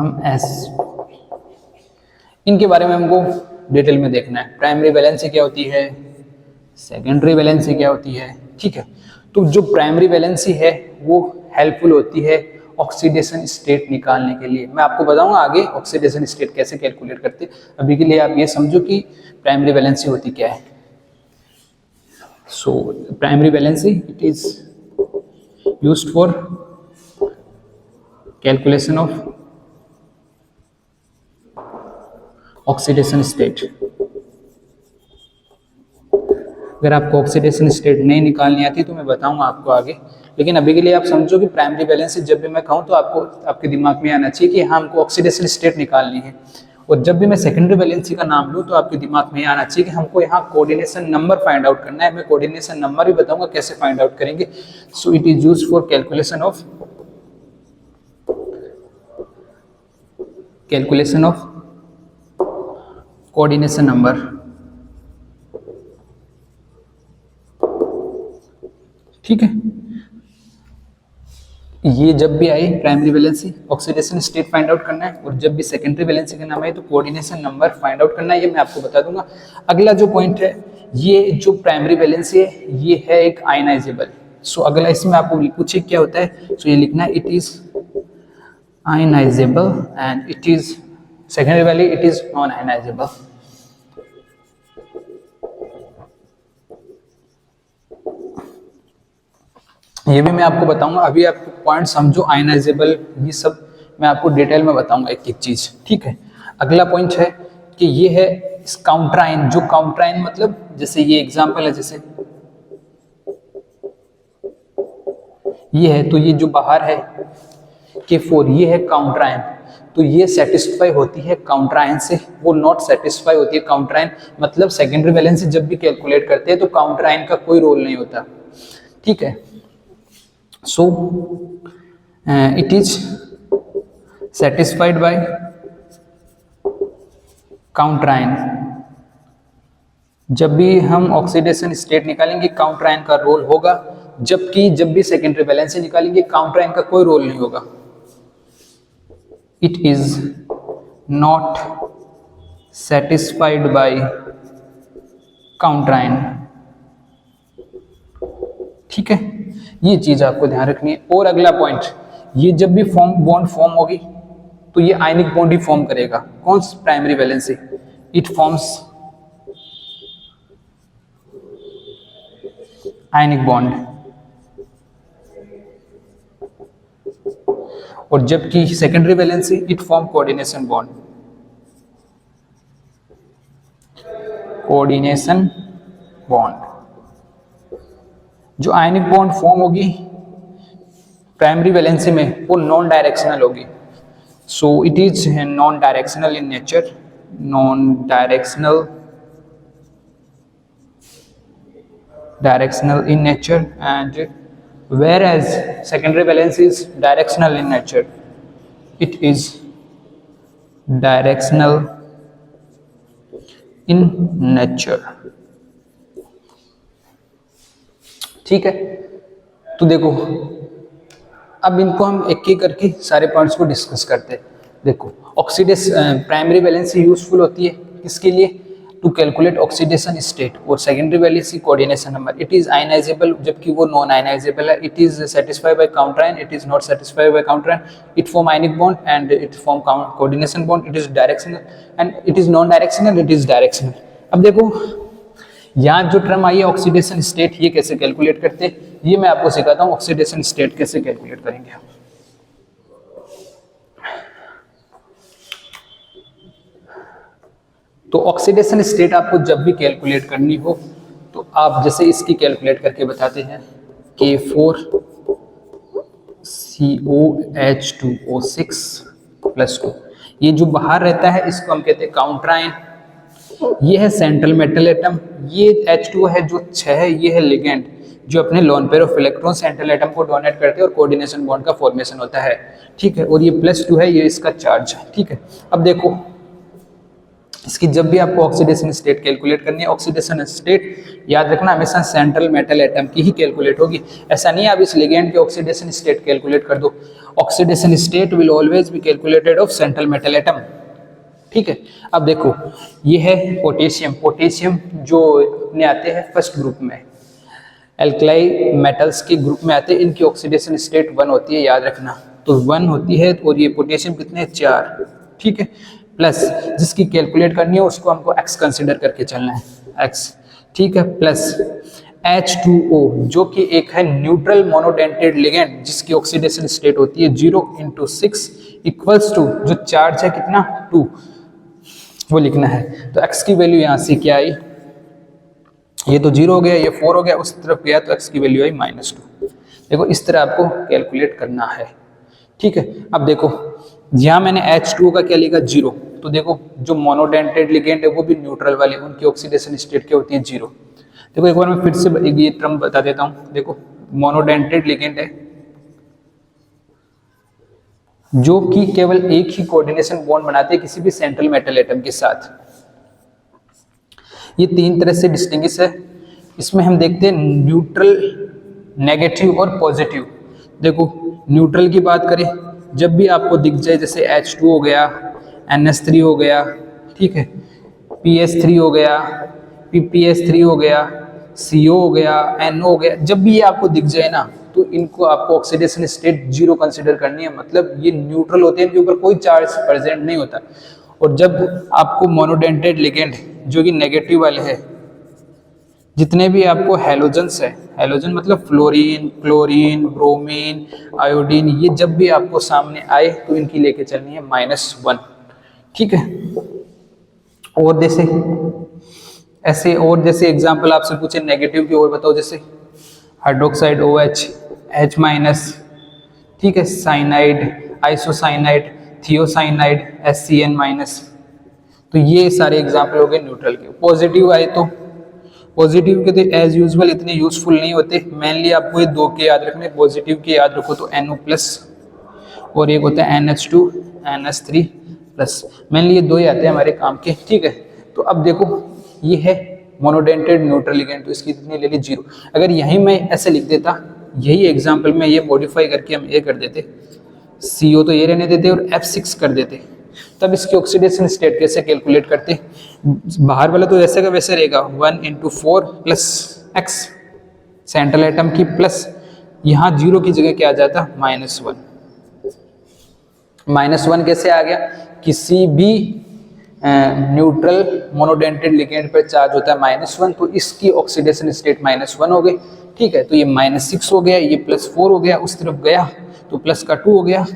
हम एस, इनके बारे में हमको डिटेल में देखना है। प्राइमरी वैलेंसी क्या होती है, सेकेंडरी वैलेंसी क्या होती है, ठीक है। तो जो प्राइमरी वैलेंसी है वो हेल्पफुल होती है ऑक्सीडेशन स्टेट निकालने के लिए। मैं आपको बताऊंगा आगे ऑक्सीडेशन स्टेट कैसे कैलकुलेट करते हैं। अभी के लिए आप ये समझो कि प्राइमरी वैलेंसी होती क्या है। So primary valency it is used for calculation of oxidation state. अगर आपको ऑक्सीडेशन स्टेट नहीं निकालनी आती तो मैं बताऊंगा आपको आगे, लेकिन अभी के लिए आप समझो कि प्राइमरी वैलेंसी जब भी मैं कहूँ तो आपको आपके दिमाग में आना चाहिए कि हाँ हमको ऑक्सीडेशन स्टेट निकालनी है। और जब भी मैं सेकेंडरी वैलेंसी का नाम लूँ तो आपके दिमाग में आना चाहिए कि हमको यहाँ कोऑर्डिनेशन नंबर फाइंड आउट करना है। मैं कोऑर्डिनेशन नंबर भी बताऊंगा कैसे फाइंड आउट करेंगे। So it is used for calculation of coordination number, ठीक है। ये जब भी आई primary valency oxidation state find out करना है, और जब भी सेकेंडरी वैलेंसी का नाम है तो कोऑर्डिनेशन नंबर फाइंड आउट करना है। ये मैं आपको बता दूंगा। अगला जो पॉइंट है, ये जो प्राइमरी वैलेंसी है ये है एक आयनाइजेबल। सो अगला इसमें आपको पूछे क्या होता है, सो ये लिखना है it is ionisable and it is secondary value it is non ionisable. ये भी मैं आपको बताऊंगा। अभी आपको पॉइंट समझो, आयनाइजेबल ये सब मैं आपको डिटेल में बताऊंगा एक एक चीज, ठीक है। अगला पॉइंट है कि ये है काउंटराइन। जो काउंटराइन मतलब जैसे ये एग्जांपल है, जैसे ये है तो ये जो बाहर है K4 ये है काउंटराइन, तो ये सेटिस्फाई होती है काउंटराइन से, वो नॉट सेटिस्फाई होती है काउंटराइन। मतलब सेकेंडरी वैलेंसी जब भी कैलकुलेट करते हैं तो काउंटराइन का कोई रोल नहीं होता, ठीक है। So it is satisfied by counter-ion। जब भी हम ऑक्सीडेशन स्टेट निकालेंगे काउंटर-आयन का रोल होगा, जबकि जब भी सेकेंडरी वैलेंसी निकालेंगे काउंटर-आयन का कोई रोल नहीं होगा। It is not satisfied by counter-ion, ठीक है। ये चीज आपको ध्यान रखनी है। और अगला पॉइंट, ये जब भी बॉन्ड फॉर्म होगी तो ये आयनिक बॉन्ड ही फॉर्म करेगा। कौन सी primary valency, it forms ionic bond. और जबकि secondary valency it form coordination bond. Coordination bond जो आयनिक बॉन्ड फॉर्म होगी प्राइमरी वैलेंसी में वो नॉन डायरेक्शनल होगी। So it is non directional in nature, non directional in nature, and whereas secondary valence is directional in nature, it is directional in nature, ठीक है। तो देखो अब इनको हम एक एक करके सारे पॉइंट्स को डिस्कस करते हैं। देखो ऑक्सीडेशन प्राइमरी वैलेंसी यूजफुल होती है किसके लिए, टू कैलकुलेट ऑक्सीडेशन स्टेट। और secondary valency coordination number. It is ionisable जबकि वो नॉन आयनाइजेबल है। It is satisfied by counter ion, it is not satisfied by counter ion. It form ionic bond and it form coordination bond. It is directional and it is non directional, it is directional. अब देखो यहाँ जो term आई है oxidation state, ये कैसे calculate करते हैं ये मैं आपको सिखाता हूँ। ऑक्सीडेशन स्टेट कैसे कैलकुलेट करेंगे। तो ऑक्सीडेशन स्टेट आपको जब भी कैलकुलेट करनी हो तो आप जैसे इसकी कैलकुलेट करके बताते हैं, K4COH2O6+2। ये जो बाहर रहता है इसको हम कहते हैं काउंटर-आयन। ये है सेंट्रल मेटल एटम, ये H2O है जो 6 है, ये है लिगेंड जो अपने lone pair of electron central atom को डोनेट करते हैं और कोऑर्डिनेशन बॉन्ड का फॉर्मेशन होता है, ठीक है। और ये +2 है, ये इसका चार्ज है, ठीक है। अब देखो इसकी जब भी आपको ऑक्सीडेशन स्टेट कैलकुलेट करनी है, ऑक्सीडेशन स्टेट याद रखना हमेशा सेंट्रल मेटल एटम की ही कैलकुलेट होगी। ऐसा नहीं है आप इस लिगेंड की ऑक्सीडेशन स्टेट कैलकुलेट कर दो, oxidation state will always be calculated of central metal atom. ठीक है, अब देखो ये है पोटेशियम। पोटेशियम जो अपने आते हैं फर्स्ट ग्रुप में, एल्कलाई मेटल्स के ग्रुप में आते हैं, इनकी ऑक्सीडेशन स्टेट 1 होती है, याद रखना। तो 1 होती है और ये पोटेशियम कितने 4, ठीक है। प्लस जिसकी कैलकुलेट करनी है उसको हमको x कंसिडर करके चलना है, x, ठीक है। प्लस H2O जो कि एक है न्यूट्रल मोनोडेंटेड लिगेंड जिसकी ऑक्सीडेशन स्टेट होती है 0 × 6 इक्वल्स टू जो चार्ज है कितना 2, वो लिखना है। तो x की वैल्यू यहाँ से क्या आई, ये तो 0 हो गया, ये 4 हो गया, उस तरफ गया तो x की वैल्यू आई -2। देखो इस तरह आपको कैलकुलेट करना है, ठीक है। अब देखो यहाँ मैंने H2O का क्या लिखा 0, तो देखो जो मोनोडेंटेड लिगेंड है वो भी न्यूट्रल वाले, उनकी ऑक्सीडेशन स्टेट क्या होती है 0। देखो एक बार मैं फिर से ये टर्म बता देता हूँ। देखो मोनोडेंटेड लिगेंड है जो कि केवल एक ही कोऑर्डिनेशन बॉन्ड बनाते हैं किसी भी सेंट्रल मेटल एटम के साथ। ये 3 तरह से डिस्टिंग्विश है। इसमें हम देखते हैं न्यूट्रल, नेगेटिव और पॉजिटिव। देखो न्यूट्रल की बात करें, जब भी आपको दिख जाए जैसे H2 हो गया, NH3 हो गया, ठीक है, PS3 हो गया, PPS3 हो गया, CO हो गया, NO हो गया, जब भी ये आपको दिख जाए ना तो इनको आपको ऑक्सीडेशन स्टेट 0 कंसिडर करनी है, मतलब ये न्यूट्रल होते हैं, इनके ऊपर कोई चार्ज प्रेजेंट नहीं होता। और जब आपको मोनोडेंटेड लिगेंड जो कि नेगेटिव वाले है, जितने भी आपको हैलोजन्स है, हैलोजन मतलब फ्लोरीन, क्लोरीन, ब्रोमीन, आयोडीन, ये जब भी आपको सामने आए तो इनकी लेके चलनी है -1, ठीक है। और जैसे ऐसे और जैसे एग्जांपल आपसे पूछे नेगेटिव की और बताओ, जैसे हाइड्रोक्साइड OH, H-, ठीक है, साइनाइड, आइसोसाइनाइड, थियोसाइनाइड, HCN-। तो ये सारे एग्जांपल हो गए न्यूट्रल के। पॉजिटिव आए तो पॉजिटिव के तो एज यूजुअल इतने यूजफुल नहीं होते, मेनली आपको ये 2 के याद रखने। पॉजिटिव के याद रखो तो NO+ और एक होता है NH2, NH3+, मेनली ये 2 ही आते हैं हमारे काम के, ठीक है। तो अब देखो ये है मोनोडेंटेड न्यूट्रल लिगेंड, तो इसकी कितनी ले ली 0। अगर यहीं मैं ऐसे लिख देता, यही एग्जाम्पल में ये मॉडिफाई करके हम ये कर देते, CO तो ये रहने देते और F6 कर देते, तब इसकी ऑक्सीडेशन स्टेट कैसे कैलकुलेट करते। बाहर वाला तो वैसे का वैसे रहेगा 1 × 4 + x सेंट्रल एटम की, प्लस यहाँ 0 की जगह क्या आ जाता -1। -1 कैसे आ गया, किसी भी न्यूट्रल मोनोडेंटेड लिगेंड पर चार्ज होता है -1, तो इसकी ऑक्सीडेशन स्टेट -1 हो गई, ठीक है। तो ये -6 हो गया, ये +4 हो गया, उस तरफ गया तो प्लस का 2 हो गया,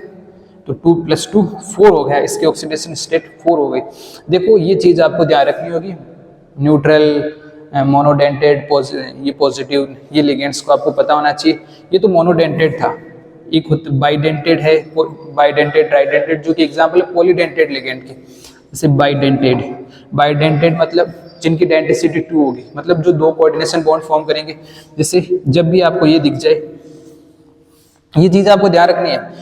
तो 2 + 2 4 हो गया, इसकी ऑक्सीडेशन स्टेट 4 हो गई। देखो ये चीज़ आपको ध्यान रखनी होगी, न्यूट्रल, मोनोडेंटेड, ये पॉजिटिव, ये लिगेंड्स को आपको पता होना चाहिए। ये तो मोनोडेंटेड था, एक बाइडेंटेड है, बाइडेंटेड, ट्राइडेंटेड, जो कि एग्जाम्पल है पॉलीडेंटेड लिगेंड के। जैसे बाइडेंटेड मतलब जिनकी डेंटिसिटी 2 होगी, मतलब जो 2 कोऑर्डिनेशन बॉन्ड फॉर्म करेंगे। जैसे जब भी आपको ये दिख जाए, ये चीज़ आपको ध्यान रखनी है,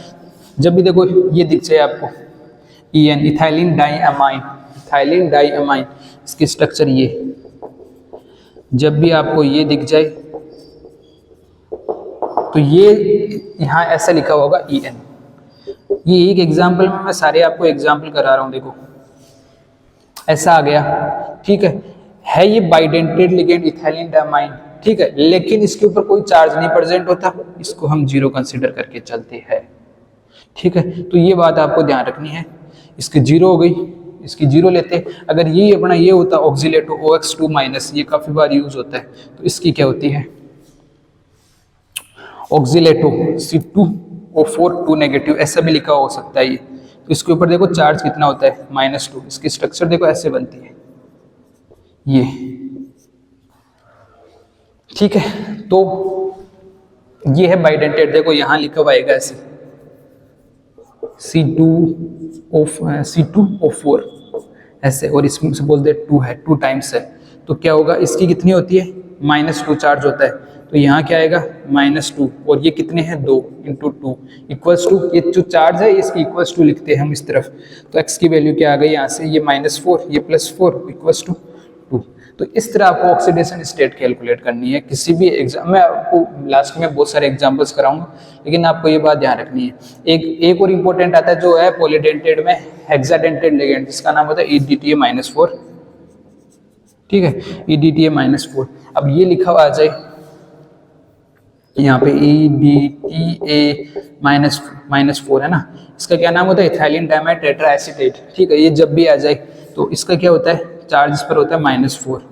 जब भी देखो ये दिख जाए आपको EN, ethylene diamine, ethylene diamine, इसकी स्ट्रक्चर ये, जब भी आपको ये दिख जाए तो ये यहाँ ऐसा लिखा होगा EN। ये एक एग्जाम्पल में मैं सारे आपको एग्जाम्पल करा रहा हूँ, देखो ऐसा आ गया, ठीक है ये बाइडेंटेड लिगेंड इथाइलिन डाइअमाइन, ठीक है, लेकिन इसके ऊपर कोई चार्ज नहीं प्रेजेंट होता, इसको हम 0 कंसीडर करके चलते हैं, ठीक है। तो ये बात आपको ध्यान रखनी है, इसकी 0 हो गई, इसकी 0 लेते। अगर ये अपना ये होता ऑक्सीलेटो OX2-, ये काफी बार यूज होता है, तो इसकी क्या होती है ऑक्सीलेटो C2O4 2 नेगेटिव, ऐसा भी लिखा हो सकता है ये। तो इसके ऊपर देखो चार्ज कितना होता है -2, इसकी स्ट्रक्चर देखो ऐसे बनती है ये, ठीक है। तो ये है बाइडेंटेड, देखो यहाँ लिखा हुआ आएगा ऐसे C2O4 ऐसे, और इसमें सपोज दैट 2 है, 2 टाइम्स है, तो क्या होगा, इसकी कितनी होती है -2 चार्ज होता है, तो यहाँ क्या आएगा -2, और ये कितने हैं 2 × 2 इक्वल्स टू, ये जो चार्ज है इसकी इक्वल्स टू लिखते हैं हम इस तरफ, तो x की वैल्यू क्या आ गई यहाँ से, ये -4 ये +4 इक्वल्स टू 2। तो इस तरह आपको ऑक्सीडेशन स्टेट कैलकुलेट करनी है किसी भी एग्जाम में। आपको लास्ट में बहुत सारे एग्जांपल्स कराऊंगा, लेकिन आपको ये बात ध्यान रखनी है। एक और इंपॉर्टेंट आता है जो है पॉलीडेंटेड में हेक्साडेंटेड लिगेंड, जिसका नाम होता है EDTA-4, ठीक है, EDTA-4। अब ये लिखा हुआ आ जाए यहाँ पे EDTA-4 है ना, इसका क्या नाम होता है, इथाइलिन डाइमाइड टेट्राएसीटेट, ठीक है। ये जब भी आ जाए तो इसका क्या होता है, चार्ज इस पर होता है -4,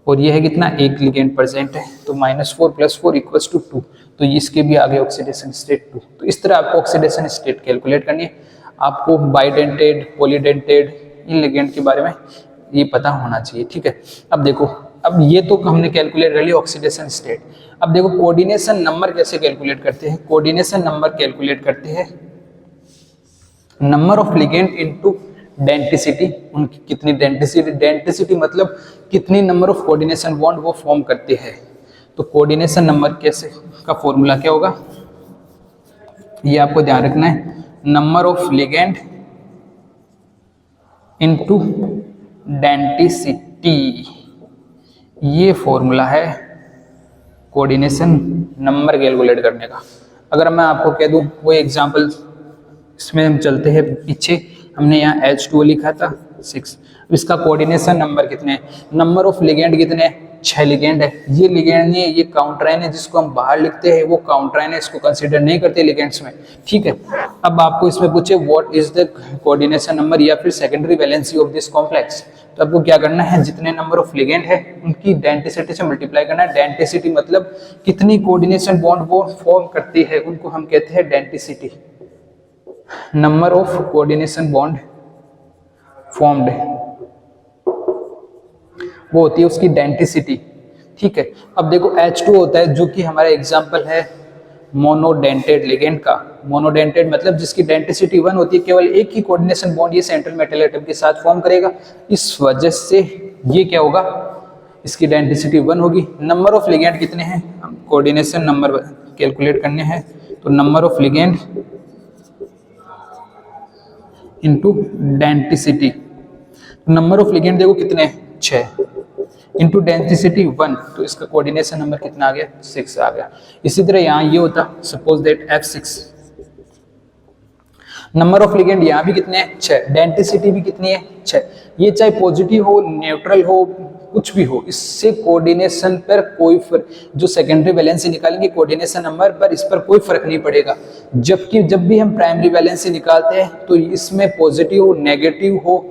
और ये है कितना, एक लिगेंड प्रेजेंट है, तो -4 + 4 = 2, तो इसके भी आगे ऑक्सीडेशन स्टेट 2। तो इस तरह आपको ऑक्सीडेशन स्टेट कैलकुलेट करनी है। आपको बाइडेंटेड, पॉलीडेंटेड, इन लिगेंड के बारे में ये पता होना चाहिए, ठीक है। अब देखो, अब ये तो हमने कैलकुलेट कर लिया ऑक्सीडेशन स्टेट। अब देखो कोऑर्डिनेशन नंबर कैसे कैलकुलेट करते हैं। कोऑर्डिनेशन नंबर कैलकुलेट करते हैं number of ligand into density, उनकी कितनी डेंसिटी, डेंसिटी मतलब कितनी नंबर ऑफ कोऑर्डिनेशन बॉन्ड वो फॉर्म करते हैं। तो कोऑर्डिनेशन नंबर कैसे का फॉर्मूला क्या होगा, ये आपको ध्यान रखना है, number of ligand into density, ये फॉर्मूला है कोऑर्डिनेशन नंबर कैलकुलेट करने का। अगर मैं आपको कह दूं वो एग्जांपल, इसमें हम चलते हैं पीछे, हमने यहाँ H2O लिखा था 6, इसका कोऑर्डिनेशन नंबर कितने हैं, नंबर ऑफ लिगेंड कितने हैं, 6 लिगेंड है। ये लिगेंड नहीं है, ये काउंटराइन है, जिसको हम बाहर लिखते हैं वो काउंटराइन है, इसको कंसीडर नहीं करते लिगेंड्स में, ठीक है। अब आपको इसमें पूछे what is the coordination number या फिर secondary valency of this complex, तो आपको क्या करना है, जितने नंबर ऑफ लिगेंड है उनकी डेंसिटी से मल्टीप्लाई करना है। डेंसिटी मतलब कितनी कोऑर्डिनेशन बॉन्ड वो फॉर्म करती है, उनको हम कहते हैं density. Number of coordination bond formed वो होती है उसकी डेंसिटी, ठीक है। अब देखो H2 होता है जो कि हमारा एग्जांपल है मोनोडेंटेड लिगेंड का। मोनोडेंटेड मतलब जिसकी डेंसिटी 1 होती है, केवल एक ही कोऑर्डिनेशन बॉन्ड ये सेंट्रल मेटल एटम के साथ फॉर्म करेगा, इस वजह से ये क्या होगा, इसकी डेंसिटी 1 होगी। नंबर ऑफ लिगेंड कितने हैं, कोऑर्डिनेशन नंबर कैलकुलेट करने हैं, तो number of ligand into density, number of ligand देखो कितने, 6 इंटू डेंसिटी 1, तो इसका कोऑर्डिनेशन नंबर कितना आ गया, 6 आ गया। इसी तरह यहाँ ये होता, suppose that F6, number of ligand यहाँ भी कितने हैं, 6, डेंसिटी भी कितनी है, 6। ये चाहे पॉजिटिव हो, न्यूट्रल हो, कुछ भी हो, इससे कोऑर्डिनेशन पर कोई फर्क, जो सेकेंडरी वैलेंसी निकालेंगे कोऑर्डिनेशन नंबर पर, इस पर कोई फर्क नहीं पड़ेगा। जबकि जब भी हम प्राइमरी वैलेंसी निकालते हैं तो इसमें पॉजिटिव हो, नेगेटिव हो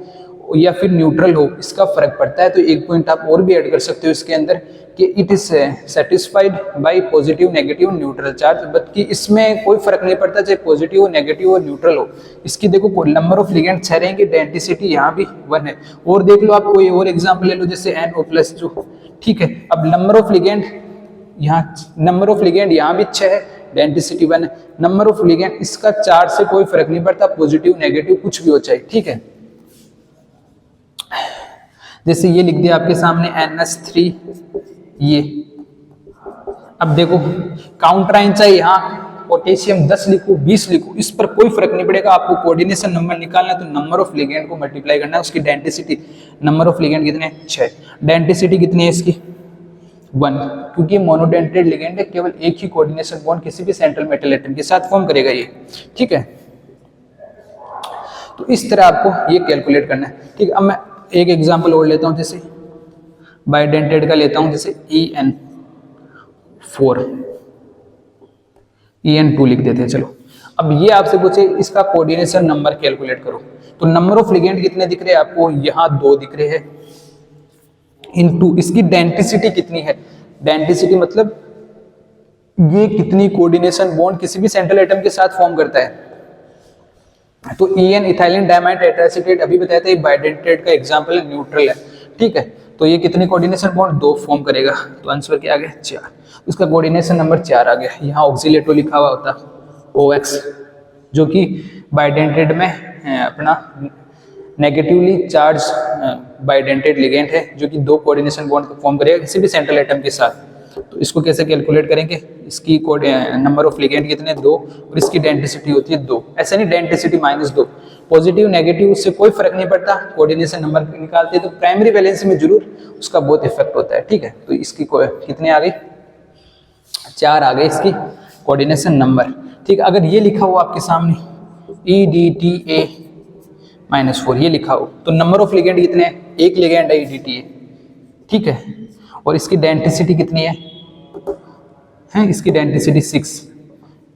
या फिर न्यूट्रल हो, इसका फर्क पड़ता है। तो एक पॉइंट आप और भी ऐड कर सकते हो इसके अंदर कि it is satisfied bye positive, negative, neutral charge, बल्कि इसमें कोई फर्क नहीं पड़ता चाहे पॉजिटिव हो, नेगेटिव हो, न्यूट्रल हो। इसकी देखो नंबर ऑफ लिगेंड 6 रहेंगे, डेंसिटी यहाँ भी 1 है। और देख लो, आप कोई और एग्जांपल ले लो, जैसे NO+ जो, ठीक है। अब नंबर ऑफ लिगेंड यहाँ भी 6 है, डेंसिटी 1 है। नंबर ऑफ लिगेंड इसका चार्ज से कोई फर्क नहीं पड़ता, पॉजिटिव, नेगेटिव कुछ भी हो चाहे, ठीक है। जैसे ये लिख दिया आपके सामने NH3, ये अब देखो काउंटराइन चाहे यहाँ पोटेशियम 10 लिखो, 20 लिखो, इस पर कोई फर्क नहीं पड़ेगा। आपको कोऑर्डिनेशन नंबर निकालना है तो नंबर ऑफ लिगेंड को मल्टीप्लाई करना है उसकी डेंसिटी। नंबर ऑफ लिगेंड कितने, 6, डेंसिटी कितनी है इसकी, 1, क्योंकि मोनोडेंटेड लिगेंड है, केवल एक ही कोऑर्डिनेशन बॉन्ड किसी भी सेंट्रल मेटल एटम के साथ फॉर्म करेगा ये, ठीक है। तो इस तरह आपको ये कैलकुलेट करना है, ठीक है। अब मैं एक एग्जांपल और लेता हूं, जैसे बाइडेंटेड का लेता हूं, जैसे EN4, EN2 लिख देते हैं, चलो। अब ये आपसे पूछे इसका कोऑर्डिनेशन नंबर कैलकुलेट करो, तो नंबर ऑफ लिगेंड कितने दिख रहे हैं आपको, यहाँ 2 दिख रहे हैं, इनटू इसकी डेंसिटी कितनी है, डेंसिटी मतलब ये कितनी कोऑर्डिनेशन बॉन्ड किसी भी सेंट्रल एटम के साथ फॉर्म करता है। तो EN इथाइलिन डाइमाइड टेट्राएसीटेट अभी बताया था, ये बाइडेंटेड का एग्जांपल है, न्यूट्रल है, ठीक है। तो ये कितनी कोऑर्डिनेशन बॉन्ड, 2 फॉर्म करेगा, तो आंसर क्या आ गया, 4, उसका कोऑर्डिनेशन नंबर 4 आ गया। यहाँ ऑक्सीलेटो लिखा हुआ होता OX, जो कि बाइडेंटेड में अपना नेगेटिवली चार्ज बाइडेंटेड लिगेंड है, जो कि 2 कोऑर्डिनेशन बॉन्ड फॉर्म करेगा किसी भी सेंट्रल एटम के साथ। तो इसको कैसे कैलकुलेट करेंगे, इसकी नंबर ऑफ लिगेंड कितने 2 और इसकी डेंसिटी होती है 2, ऐसा नहीं डेंसिटी -2, पॉजिटिव नेगेटिव उससे कोई फर्क नहीं पड़ता, कोऑर्डिनेशन नंबर निकालते हैं तो प्राइमरी वैलेंसी में जरूर उसका बहुत इफेक्ट होता है। ठीक है, तो इसकी कितने आ गई 4 आ गए इसकी कोऑर्डिनेशन नंबर। ठीक, अगर ये लिखा हुआ आपके सामने EDTA -4 ये लिखा हो तो नंबर ऑफ लिगेंड कितने हैं, एक लिगेंड है EDTA, ठीक है, और इसकी डेंसिटी कितनी है इसकी डेंसिटी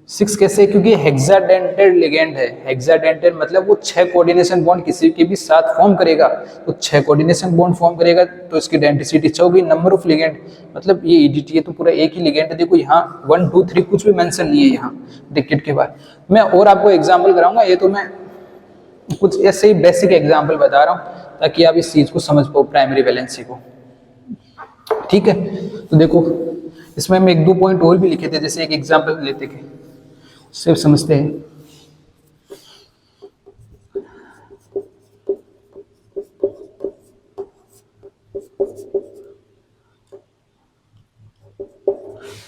6 कैसे, क्योंकि हेक्साडेंटेड लिगेंड है, हेक्साडेंटेड मतलब वो 6 कोऑर्डिनेशन बॉन्ड किसी के भी साथ फॉर्म करेगा, तो 6 कोऑर्डिनेशन बॉन्ड फॉर्म करेगा तो इसकी डेंसिटी 6 होगी। नंबर ऑफ लिगेंड मतलब ये EDTA तो पूरा एक ही लिगेंड है, देखो यहाँ 1 2 3 कुछ भी मेंशन नहीं है यहाँ ब्रैकेट के बाद। मैं और आपको एग्जाम्पल कराऊंगा, ये तो मैं कुछ ऐसे ही बेसिक एग्जाम्पल बता रहा हूँ ताकि आप इस चीज को समझ पाओ प्राइमरी वैलेंसी को। ठीक है, तो देखो इसमें हम 1-2 पॉइंट और भी लिखे थे, जैसे एक एग्जाम्पल लेते के सिर्फ समझते हैं।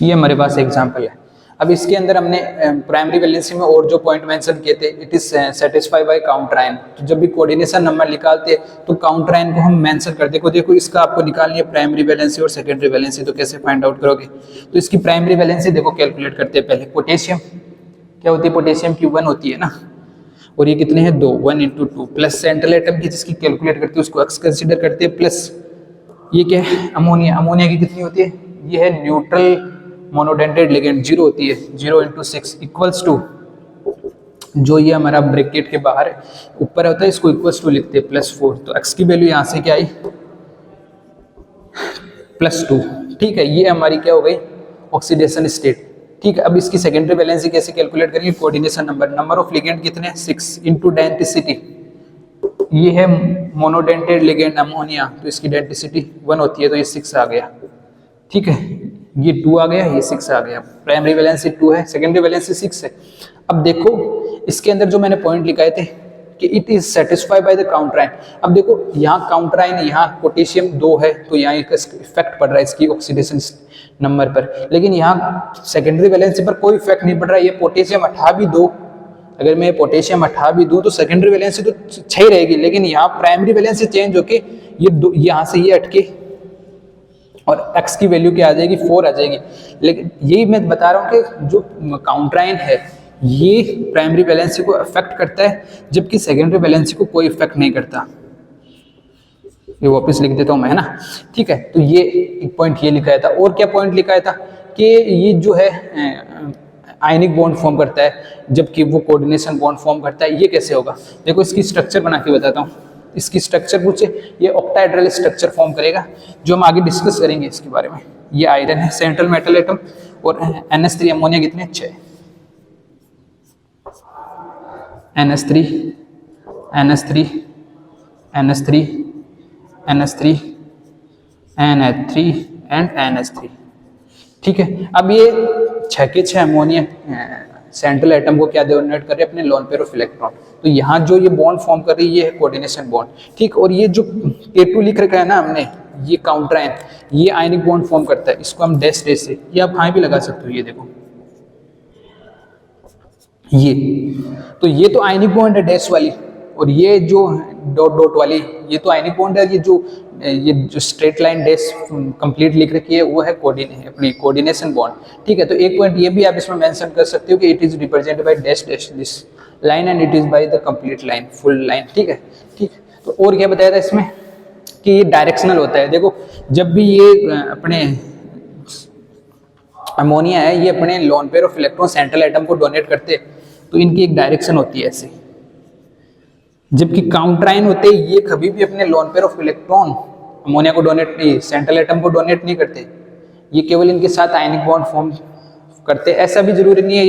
ये हमारे पास एग्जाम्पल है। अब इसके अंदर हमने प्राइमरी वैलेंसी में और जो पॉइंट मेंशन किए थे, इट इज सेटिस्फाई बाय काउंटराइन। तो जब भी कोऑर्डिनेशन नंबर निकालते हैं तो काउंटराइन को हम मेंशन करते हैं। देखो इसका आपको निकालनी है प्राइमरी वैलेंसी और सेकेंडरी वैलेंसी, तो कैसे फाइंड आउट करोगे, तो इसकी प्राइमरी वैलेंसी देखो कैलकुलेट करते हैं पहले। पोटेशियम क्या होती है, पोटेशियम की 1 होती है ना, और ये कितने हैं 2, 1 × 2 प्लस सेंट्रल एटम की जिसकी कैलकुलेट करते हैं उसको x कंसीडर करते हैं, प्लस ये क्या है अमोनिया, अमोनिया की कितनी होती है, ये है न्यूट्रल मोनोडेंटेड लिगेंड 0 होती है, 0 × 6 इक्वल्स टू, जो ये हमारा ब्रैकेट के बाहर ऊपर होता है इसको इक्वल्स टू लिखते हैं +4, तो x की वैल्यू यहाँ से क्या आई +2। ठीक है, ये हमारी क्या हो गई ऑक्सीडेशन स्टेट। ठीक है, अब इसकी सेकेंडरी वैलेंसी कैसे कैलकुलेट करेंगे, coordination number, number of ligand कितने 6 × डेंसिटी, ये है मोनोडेंटेड लिगेंड अमोनिया, तो इसकी डेंसिटी 1 होती है तो ये 6 आ गया। ठीक है, ये 2 आ गया, ये 6 आ गया, प्राइमरी वैलेंसी 2 है, सेकेंडरी वैलेंसी 6 है। अब देखो इसके अंदर जो मैंने पॉइंट लिखाए थे कि it is satisfied by the counterion. अब देखो यहाँ काउंटराइन, यहाँ पोटेशियम 2 है तो यहाँ एक इफेक्ट पड़ रहा है इसकी ऑक्सीडेशन नंबर पर, लेकिन यहाँ सेकेंडरी वैलेंसी पर कोई इफेक्ट नहीं पड़ रहा है। ये पोटेशियम हटा भी दो, अगर मैं पोटेशियम हटा भी दूं तो सेकेंडरी वैलेंसी तो 6 रहेगी, लेकिन यहाँ प्राइमरी वैलेंसी चेंज होके ये यहाँ से ये हटके और x की वैल्यू क्या आ जाएगी 4 आ जाएगी। लेकिन यही मैं बता रहा हूँ कि जो काउंटराइन है ये प्राइमरी वैलेंसी को अफेक्ट करता है, जबकि सेकेंडरी वैलेंसी को कोई इफेक्ट नहीं करता। ये वापस लिख देता हूँ मैं, है ना। ठीक है, तो ये एक पॉइंट ये लिखाया था, और क्या पॉइंट लिखाया था कि ये जो है आयनिक बॉन्ड फॉर्म करता है जबकि वो कोऑर्डिनेशन बॉन्ड फॉर्म करता है। ये कैसे होगा, देखो इसकी स्ट्रक्चर बना के बताता हूँ। इसकी स्ट्रक्चर पूछे, ये ऑक्टाहेड्रल स्ट्रक्चर फॉर्म करेगा जो हम आगे डिस्कस करेंगे इसके बारे में। ये आयरन है, सेंट्रल मेटल एटम, और NH3 अमोनिया कितने 6, NH3 NH3 NH3 NH3 NH3 and NH3। ठीक है, अब ये 6 के 6 अमोनिया सेंट्रल एटम को क्या डोनेट कर रहे हैं, अपने लोन पेयर ऑफ इलेक्ट्रॉन। तो यहाँ जो ये बॉन्ड फॉर्म कर रही है ये है कोऑर्डिनेशन बॉन्ड। ठीक, और ये जो K2 लिख रखा है ना हमने, ये काउंटराइन, ये आयनिक बॉन्ड फॉर्म करता है, इसको हम डैश डैश से, ये आप हाँ भी लगा सकते हो। ये देखो ये, तो ये तो आयनिक बॉन्ड है डैश वाली, और ये जो डॉट डॉट वाली ये तो आयनिक बॉन्ड है। ये जो स्ट्रेट लाइन डैश कंप्लीट लिख रखी है वो है अपनी कोऑर्डिनेशन बॉन्ड। ठीक है, तो एक पॉइंट ये भी आप इसमें मेंशन कर सकते हो कि it is represented by dash dash this line and it is by the complete line, full line. ठीक है, ठीक। तो और क्या बताया था इसमें कि ये डायरेक्शनल होता है। देखो जब भी ये अपने अमोनिया है ये अपने lone pair of electron central atom को डोनेट करते तो इनकी एक डायरेक्शन होती है ऐसे, जबकि काउंटराइन होते ये कभी भी अपने lone pair of electron ammonia को डोनेट नहीं, सेंट्रल एटम को डोनेट नहीं करते, ये केवल इनके साथ आयनिक बॉन्ड फॉर्म करते। ऐसा भी जरूरी नहीं है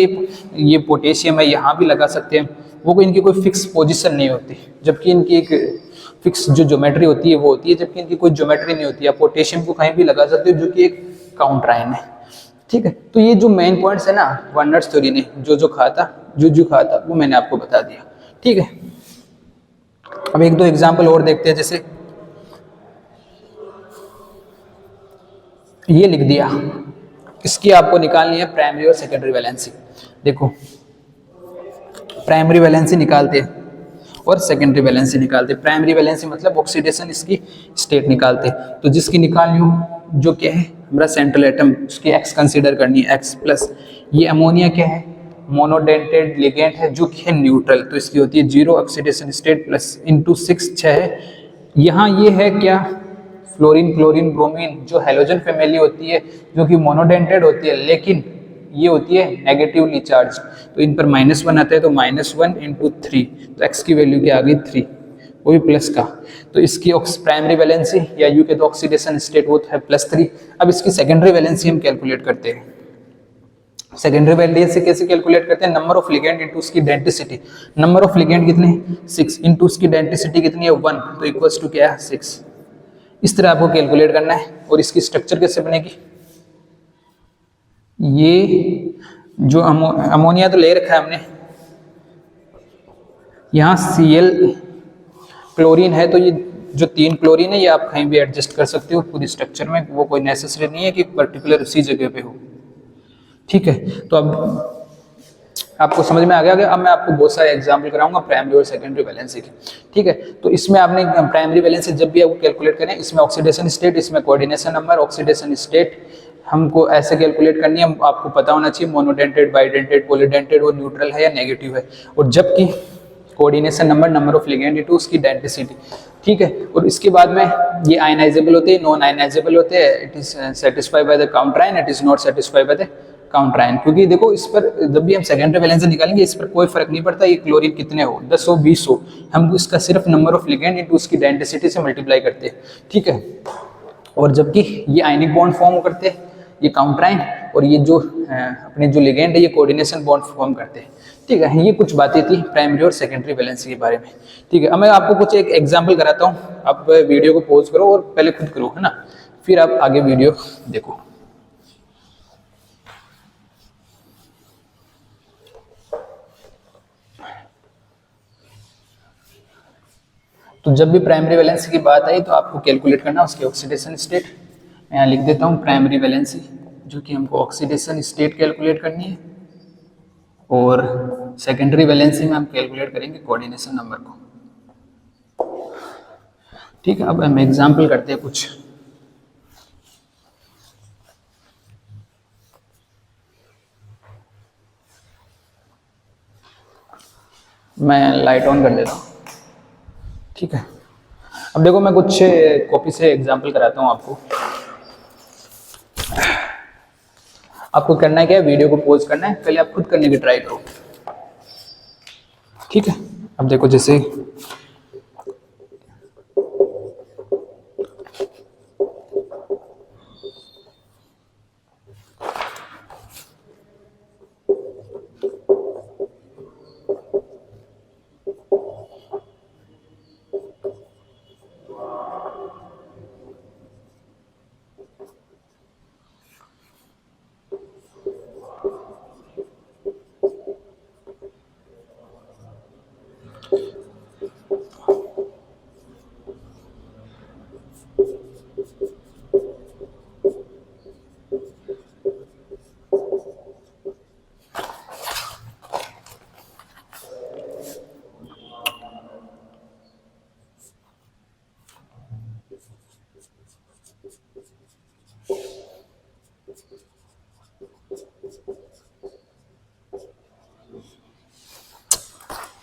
ये पोटेशियम है यहाँ भी लगा सकते हैं, वो इनकी कोई फिक्स पोजीशन नहीं होती, जबकि इनकी एक फिक्स जो ज्योमेट्री होती है वो होती है, जबकि इनकी कोई ज्योमेट्री नहीं होती है। पोटेशियम को कहीं भी लगा सकते हो जो कि एक काउंटराइन है। ठीक है, तो ये जो मेन पॉइंट्स है ना वर्नर्स थ्योरी ने जो कहा था वो मैंने आपको बता दिया। ठीक है, अब एक दो एग्जाम्पल और देखते हैं। जैसे ये लिख दिया इसकी आपको निकालनी है प्राइमरी और सेकेंडरी वैलेंसी। देखो प्राइमरी वैलेंसी निकालते हैं और सेकेंडरी वैलेंसी निकालते। प्राइमरी वैलेंसी मतलब ऑक्सीडेशन इसकी स्टेट निकालते। तो जिसकी निकालनी हो जो क्या है हमारा सेंट्रल एटम, उसकी एक्स कंसीडर करनी है एक्स प्लस। ये अमोनिया क्या है मोनोडेंटेड लिगेंड है जो कि है न्यूट्रल, तो इसकी होती है 0 ऑक्सीडेशन स्टेट प्लस इंटू 6 6 है। यहाँ ये है क्या फ्लोरीन क्लोरीन ब्रोमीन जो हेलोजन फैमिली होती है जो कि मोनोडेंटेड होती है लेकिन ये होती है नेगेटिवली चार्ज, तो इन पर -1 आता है तो -1 इंटू 3, तो x की वैल्यू क्या आ गई 3, वो भी प्लस का। तो इसकी प्राइमरी वैलेंसी या यू के तो ऑक्सीडेशन स्टेट वो है +3। अब इसकी सेकेंडरी वैलेंसी हम कैलकुलेट करते हैं। सेकेंडरी वैलेंसी कैसे कैलकुलेट करते हैं नंबर ऑफ लिगेंड इंटू उसकी डेंसिटी। नंबर ऑफ लिगेंड कितने 6 इंटू उसकी डेंसिटी कितनी है 1, तो इक्वल्स टू क्या है 6। इस तरह आपको कैलकुलेट करना है। और इसकी स्ट्रक्चर कैसे बनेगी, ये जो अमोनिया तो ले रखा है हमने, यहाँ Cl क्लोरीन है, तो ये जो 3 क्लोरीन है ये आप कहीं भी एडजस्ट कर सकते हो पूरी स्ट्रक्चर में, वो कोई नेसेसरी नहीं है कि पर्टिकुलर उसी जगह पे हो। ठीक है, तो अब आपको समझ में आ गया। अब मैं आपको बहुत सारे एग्जाम्पल कराऊंगा प्राइमरी और सेकेंडरी वैलेंसी के। ठीक है, तो इसमें आपने प्राइमरी वैलेंसी जब भी आपको कैलकुलेट करें, इसमें ऑक्सीडेशन स्टेट, इसमें कोऑर्डिनेशन नंबर, ऑक्सीडेशन स्टेट हमको ऐसे कैलकुलेट करनी है। आपको पता होना चाहिए मोनोडेंटेड बाइडेंटेड पॉलीडेंटेड वो न्यूट्रल है या नेगेटिव है, और जबकि coordination number number of ligand into उसकी डेंसिटी। ठीक है, और इसके बाद में ये आयनाइजेबल होते हैं नॉन आयनाइजेबल होते हैं। It is satisfied by the counter ion, it is not satisfied by the counter ion. क्योंकि देखो इस पर जब भी हम सेकेंडरी वैलेंसी निकालेंगे इस पर कोई फर्क नहीं पड़ता ये क्लोरीन कितने हो 10 हो 20 हो, हम इसका सिर्फ नंबर ऑफ लिगेंड इनटू उसकी डेंसिटी से मल्टीप्लाई करते हैं। ठीक है, और जबकि ये आयनिक बॉन्ड फॉर्म करते हैं ये काउंटर आयन, और ये जो अपने जो लिगेंड है ये कोऑर्डिनेशन बॉन्ड फॉर्म करते हैं। ठीक है, ये कुछ बातें थी प्राइमरी और सेकेंडरी वैलेंसी के बारे में। ठीक है, अब मैं आपको कुछ एक एग्जांपल कराता हूँ। आप वीडियो को पॉज करो और पहले खुद करो, है ना, फिर आप आगे वीडियो देखो। तो जब भी प्राइमरी वैलेंसी की बात आई तो आपको कैलकुलेट करना उसकी ऑक्सीडेशन स्टेट। मैं यहाँ लिख देता हूँ प्राइमरी वैलेंसी, जो कि हमको ऑक्सीडेशन स्टेट कैलकुलेट करनी है, और सेकेंडरी वैलेंसी में हम कैलकुलेट करेंगे कोऑर्डिनेशन नंबर को। ठीक है, अब हम एग्जांपल करते हैं कुछ। मैं लाइट ऑन कर देता हूँ। ठीक है, अब देखो मैं कुछ कॉपी से एग्जांपल कराता हूँ आपको। आपको करना है क्या है, वीडियो को पॉज करना है, पहले आप खुद करने की ट्राई करो। ठीक है, अब देखो जैसे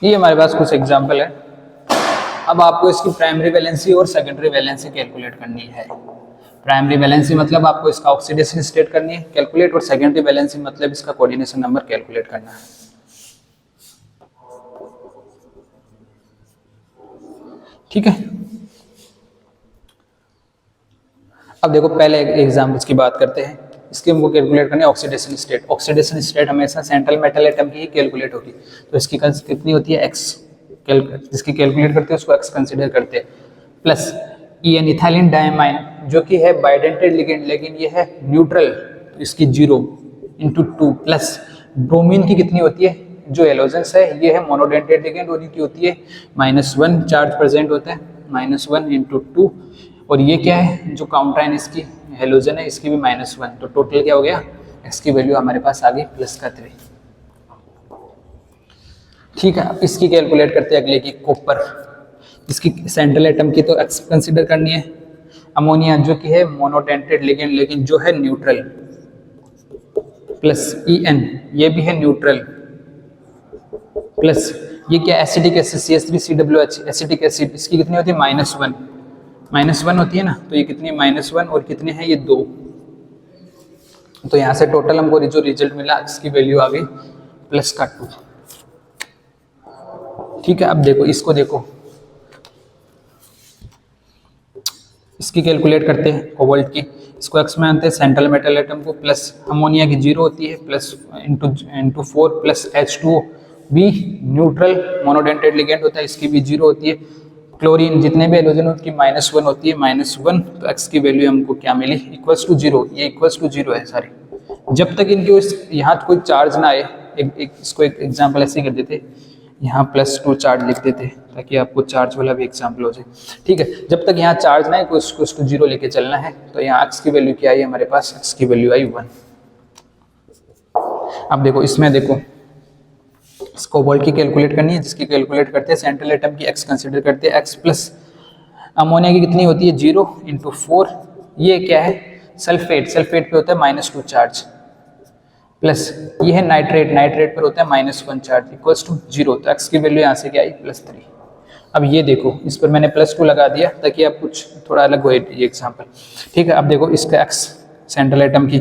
ये हमारे पास कुछ एग्जाम्पल है। अब आपको इसकी प्राइमरी वैलेंसी और सेकेंडरी वैलेंसी कैलकुलेट करनी है। प्राइमरी वैलेंसी मतलब आपको इसका ऑक्सीडेशन स्टेट करनी है कैलकुलेट, और सेकेंडरी वैलेंसी मतलब इसका कोऑर्डिनेशन नंबर कैलकुलेट करना है। ठीक है, अब देखो पहले एग्जाम्पल्स की बात करते हैं। इसकी हमको कैलकुलेट करनी है ऑक्सीडेशन स्टेट। ऑक्सीडेशन स्टेट हमेशा सेंट्रल मेटल एटम की ही कैलकुलेट होगी, तो इसकी कितनी होती है x, जिसकी कैलकुलेट करते हैं उसको x कंसीडर करते हैं, प्लस EN इथाइलिन डायमाइन जो कि है बाइडेंटेड लिगेंड लेकिन ये है न्यूट्रल, तो इसकी 0 इंटू 2, प्लस ब्रोमीन की कितनी होती है जो हेलोजेंस है ये है मोनोडेंटेड लिगेंड और इनकी होती है -1 चार्ज प्रेजेंट होता है, -1 इंटू 2, और ये क्या है जो काउंटर आयन इसकी हेलोजन है इसकी भी -1, तो टोटल क्या हो गया एक्स की वैल्यू हमारे पास आ गई +3। ठीक है, अब इसकी कैलकुलेट करते हैं अगले की, कॉपर। इसकी सेंट्रल एटम की तो एक्स कंसिडर करनी है। अमोनिया जो कि है मोनोडेंटेड लिगेंड लेकिन जो है न्यूट्रल, प्लस En ये भी है न्यूट्रल, प्लस ये क्या acidic acid CH3COOH acidic acid, इसकी कितनी होती है -1 होती है ना, तो ये कितनी -1 और कितने हैं ये 2। तो यहाँ से टोटल हमको जो रिजल्ट मिला इसकी वैल्यू आ गई +2। ठीक है, अब देखो इसको, देखो इसकी कैलकुलेट करते हैं कोबाल्ट की। इसको एक्स में आते हैं सेंट्रल मेटल एटम को, प्लस अमोनिया की 0 होती है, प्लस इंटू 4 प्लस H2O भी न्यूट्रल मोनोडेंटेड लिगेंड होता है, इसकी भी 0 होती है। क्लोरीन जितने भी हेलोजन उसकी -1 होती है, -1। तो एक्स की वैल्यू हमको क्या मिली, =0। ये =0 है सारी, जब तक इनके यहाँ कोई चार्ज ना आए। इसको एक एग्जाम्पल ऐसे ही कर देते, यहाँ +2 चार्ज लिख देते ताकि आपको चार्ज वाला भी एग्जाम्पल हो जाए। ठीक है, जब तक यहाँ चार्ज ना है उसको 0 लेके चलना है। तो यहाँ एक्स की वैल्यू क्या आई हमारे पास, एक्स की वैल्यू आई 1। अब देखो इसमें, देखो इस कोबाल्ट की कैलकुलेट करनी है, जिसकी कैलकुलेट करते हैं सेंट्रल एटम की एक्स कंसिडर करते हैं, एक्स प्लस अमोनिया की कितनी होती है 0 × 4। ये क्या है सल्फेट, सल्फेट पे होता है -2 चार्ज, प्लस ये है नाइट्रेट, नाइट्रेट पर होता है -1 चार्ज, =0। तो एक्स की वैल्यू यहाँ से क्या आई +3। अब ये देखो इस पर मैंने +2 लगा दिया ताकि आप कुछ थोड़ा अलग हो ये एग्जाम्पल। ठीक है, अब देखो इसका एक्स सेंट्रल एटम की,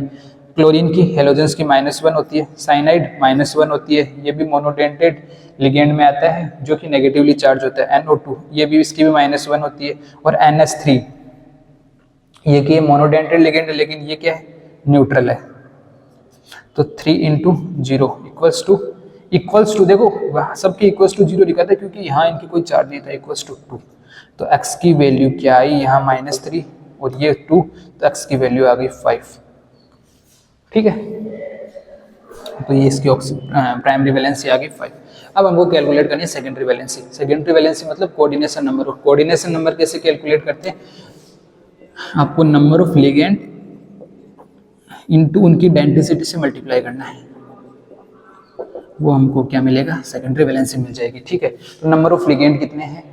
क्लोरीन की हेलोजेंस की -1 होती है, साइनाइड -1 होती है, ये भी मोनोडेंटेड लिगेंड में आता है जो कि नेगेटिवली चार्ज होता है। NO2 ये भी, इसकी भी -1 होती है। और NH3 ये कि मोनोडेंटेड लिगेंड है लेकिन ये क्या है न्यूट्रल है। तो 3 × 0 = देखो सबके =0 लिखा था क्योंकि यहाँ इनकी कोई चार्ज नहीं था, =2। तो x की वैल्यू क्या आई यहाँ -3 और ये 2, तो x की वैल्यू आ गई 5। ठीक है, तो ये इसकी प्राइमरी वैलेंसी आ गई 5। अब हमको कैलकुलेट करनी है सेकेंडरी वैलेंसी। सेकेंडरी वैलेंसी मतलब कोऑर्डिनेशन नंबर। और कोऑर्डिनेशन नंबर कैसे कैलकुलेट करते हैं, आपको नंबर ऑफ लिगेंड इनटू उनकी डेंसिटी से मल्टीप्लाई करना है, वो हमको क्या मिलेगा सेकेंडरी वैलेंसी मिल जाएगी। ठीक है, तो नंबर ऑफ लिगेंड कितने हैं,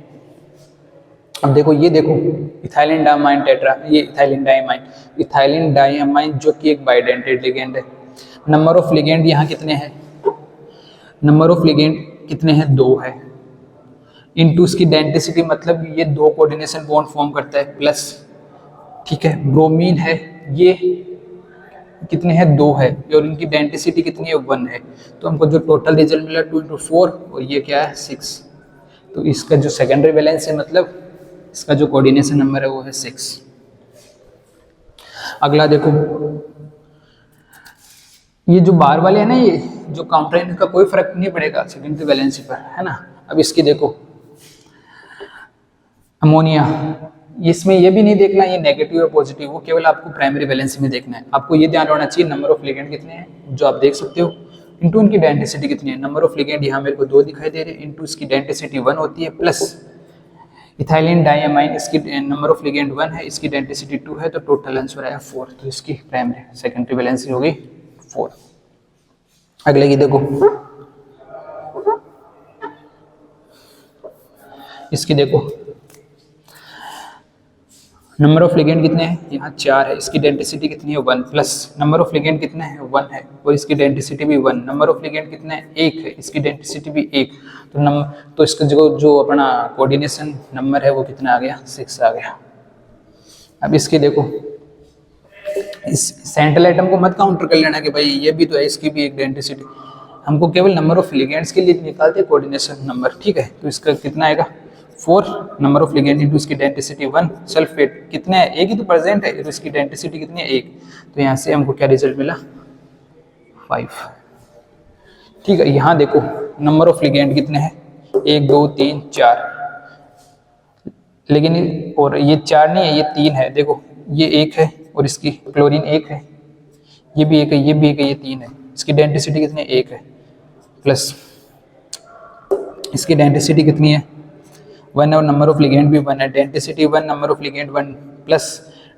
अब देखो ये देखो इथाइलिन डायमाइन टेट्रा, ये इथाइलिन डायमाइन जो कि एक बाइडेंटेड लिगेंड है। नंबर ऑफ लिगेंड यहाँ कितने हैं, नंबर ऑफ लिगेंड कितने हैं 2 है, इनटू उसकी डेंसिटी मतलब ये 2 कोऑर्डिनेशन बॉन्ड फॉर्म करता है प्लस। ठीक है, ब्रोमीन है ये कितने हैं 2 है और इनकी डेंसिटी कितनी है 1 है। तो हमको जो टोटल रिजल्ट मिला 2 × 4 और ये क्या है 6। तो इसका जो सेकेंडरी वैलेंस है मतलब इसका जो कोऑर्डिनेशन नंबर है वो है 6। अगला देखो ये जो बार वाले है ना, ये जो काउंटर है इनका कोई फर्क नहीं पड़ेगा सेकेंडरी वैलेंसी पर, है ना। अब इसकी देखो अमोनिया, इसमें ये भी नहीं देखना ये नेगेटिव और पॉजिटिव, वो केवल आपको प्राइमरी वैलेंसी में देखना है। आपको ये ध्यान रखना चाहिए नंबर ऑफ लिगेंड कितने हैं जो आप देख सकते हो, इनटू उनकी डेंसिटी कितनी है। नंबर ऑफ लिगेंड यहाँ मेरे को 2 दिखाई दे रहे हैं, इनटू इसकी डेंसिटी 1 होती है, प्लस इथाइलिन डायमाइन इसकी नंबर ऑफ लिगेंड 1 है, इसकी डेंसिटी 2 है, तो टोटल आंसर आया 4। तो इसकी प्राइमरी सेकेंडरी वैलेंसी हो गई 4। अगले की देखो, इसकी देखो नंबर ऑफ लिगेंड कितने हैं, यहाँ 4 है, इसकी डेंसिटी कितनी है 1, प्लस नंबर ऑफ लिगेंड कितने हैं 1 है और इसकी डेंसिटी भी 1। नंबर ऑफ लिगेंड कितने हैं 1 है, इसकी डेंसिटी भी 1। तो इसका जो अपना कोऑर्डिनेशन नंबर है वो कितना आ गया 6 आ गया। अब इसकी देखो इस सेंट्रल एटम को मत काउंटर कर लेना कि भाई ये भी तो है, इसकी भी एक डेंसिटी, हमको केवल नंबर ऑफ लिगेंड्स के लिए निकालते हैं कोऑर्डिनेशन नंबर। ठीक है, तो इसका कितना आएगा 4 नंबर ऑफ लिगेंड इनटू इसकी डेंसिटी 1। सल्फेट कितने है, एक ही तो प्रेजेंट है, तो इसकी डेंसिटी कितनी है 1। तो यहाँ से हमको क्या रिजल्ट मिला 5। ठीक है, यहाँ देखो नंबर ऑफ लिगेंड कितने हैं 1 2 3 4, लेकिन और ये 4 नहीं है ये 3 है। देखो ये 1 है और इसकी क्लोरीन 1 है, ये भी 1 है, ये भी 1 है, ये 3 है। इसकी डेंसिटी कितनी है 1 है, प्लस इसकी डेंसिटी कितनी है 1 और नंबर ऑफ लिगेंड भी 1 है, density 1 number of ligand 1 plus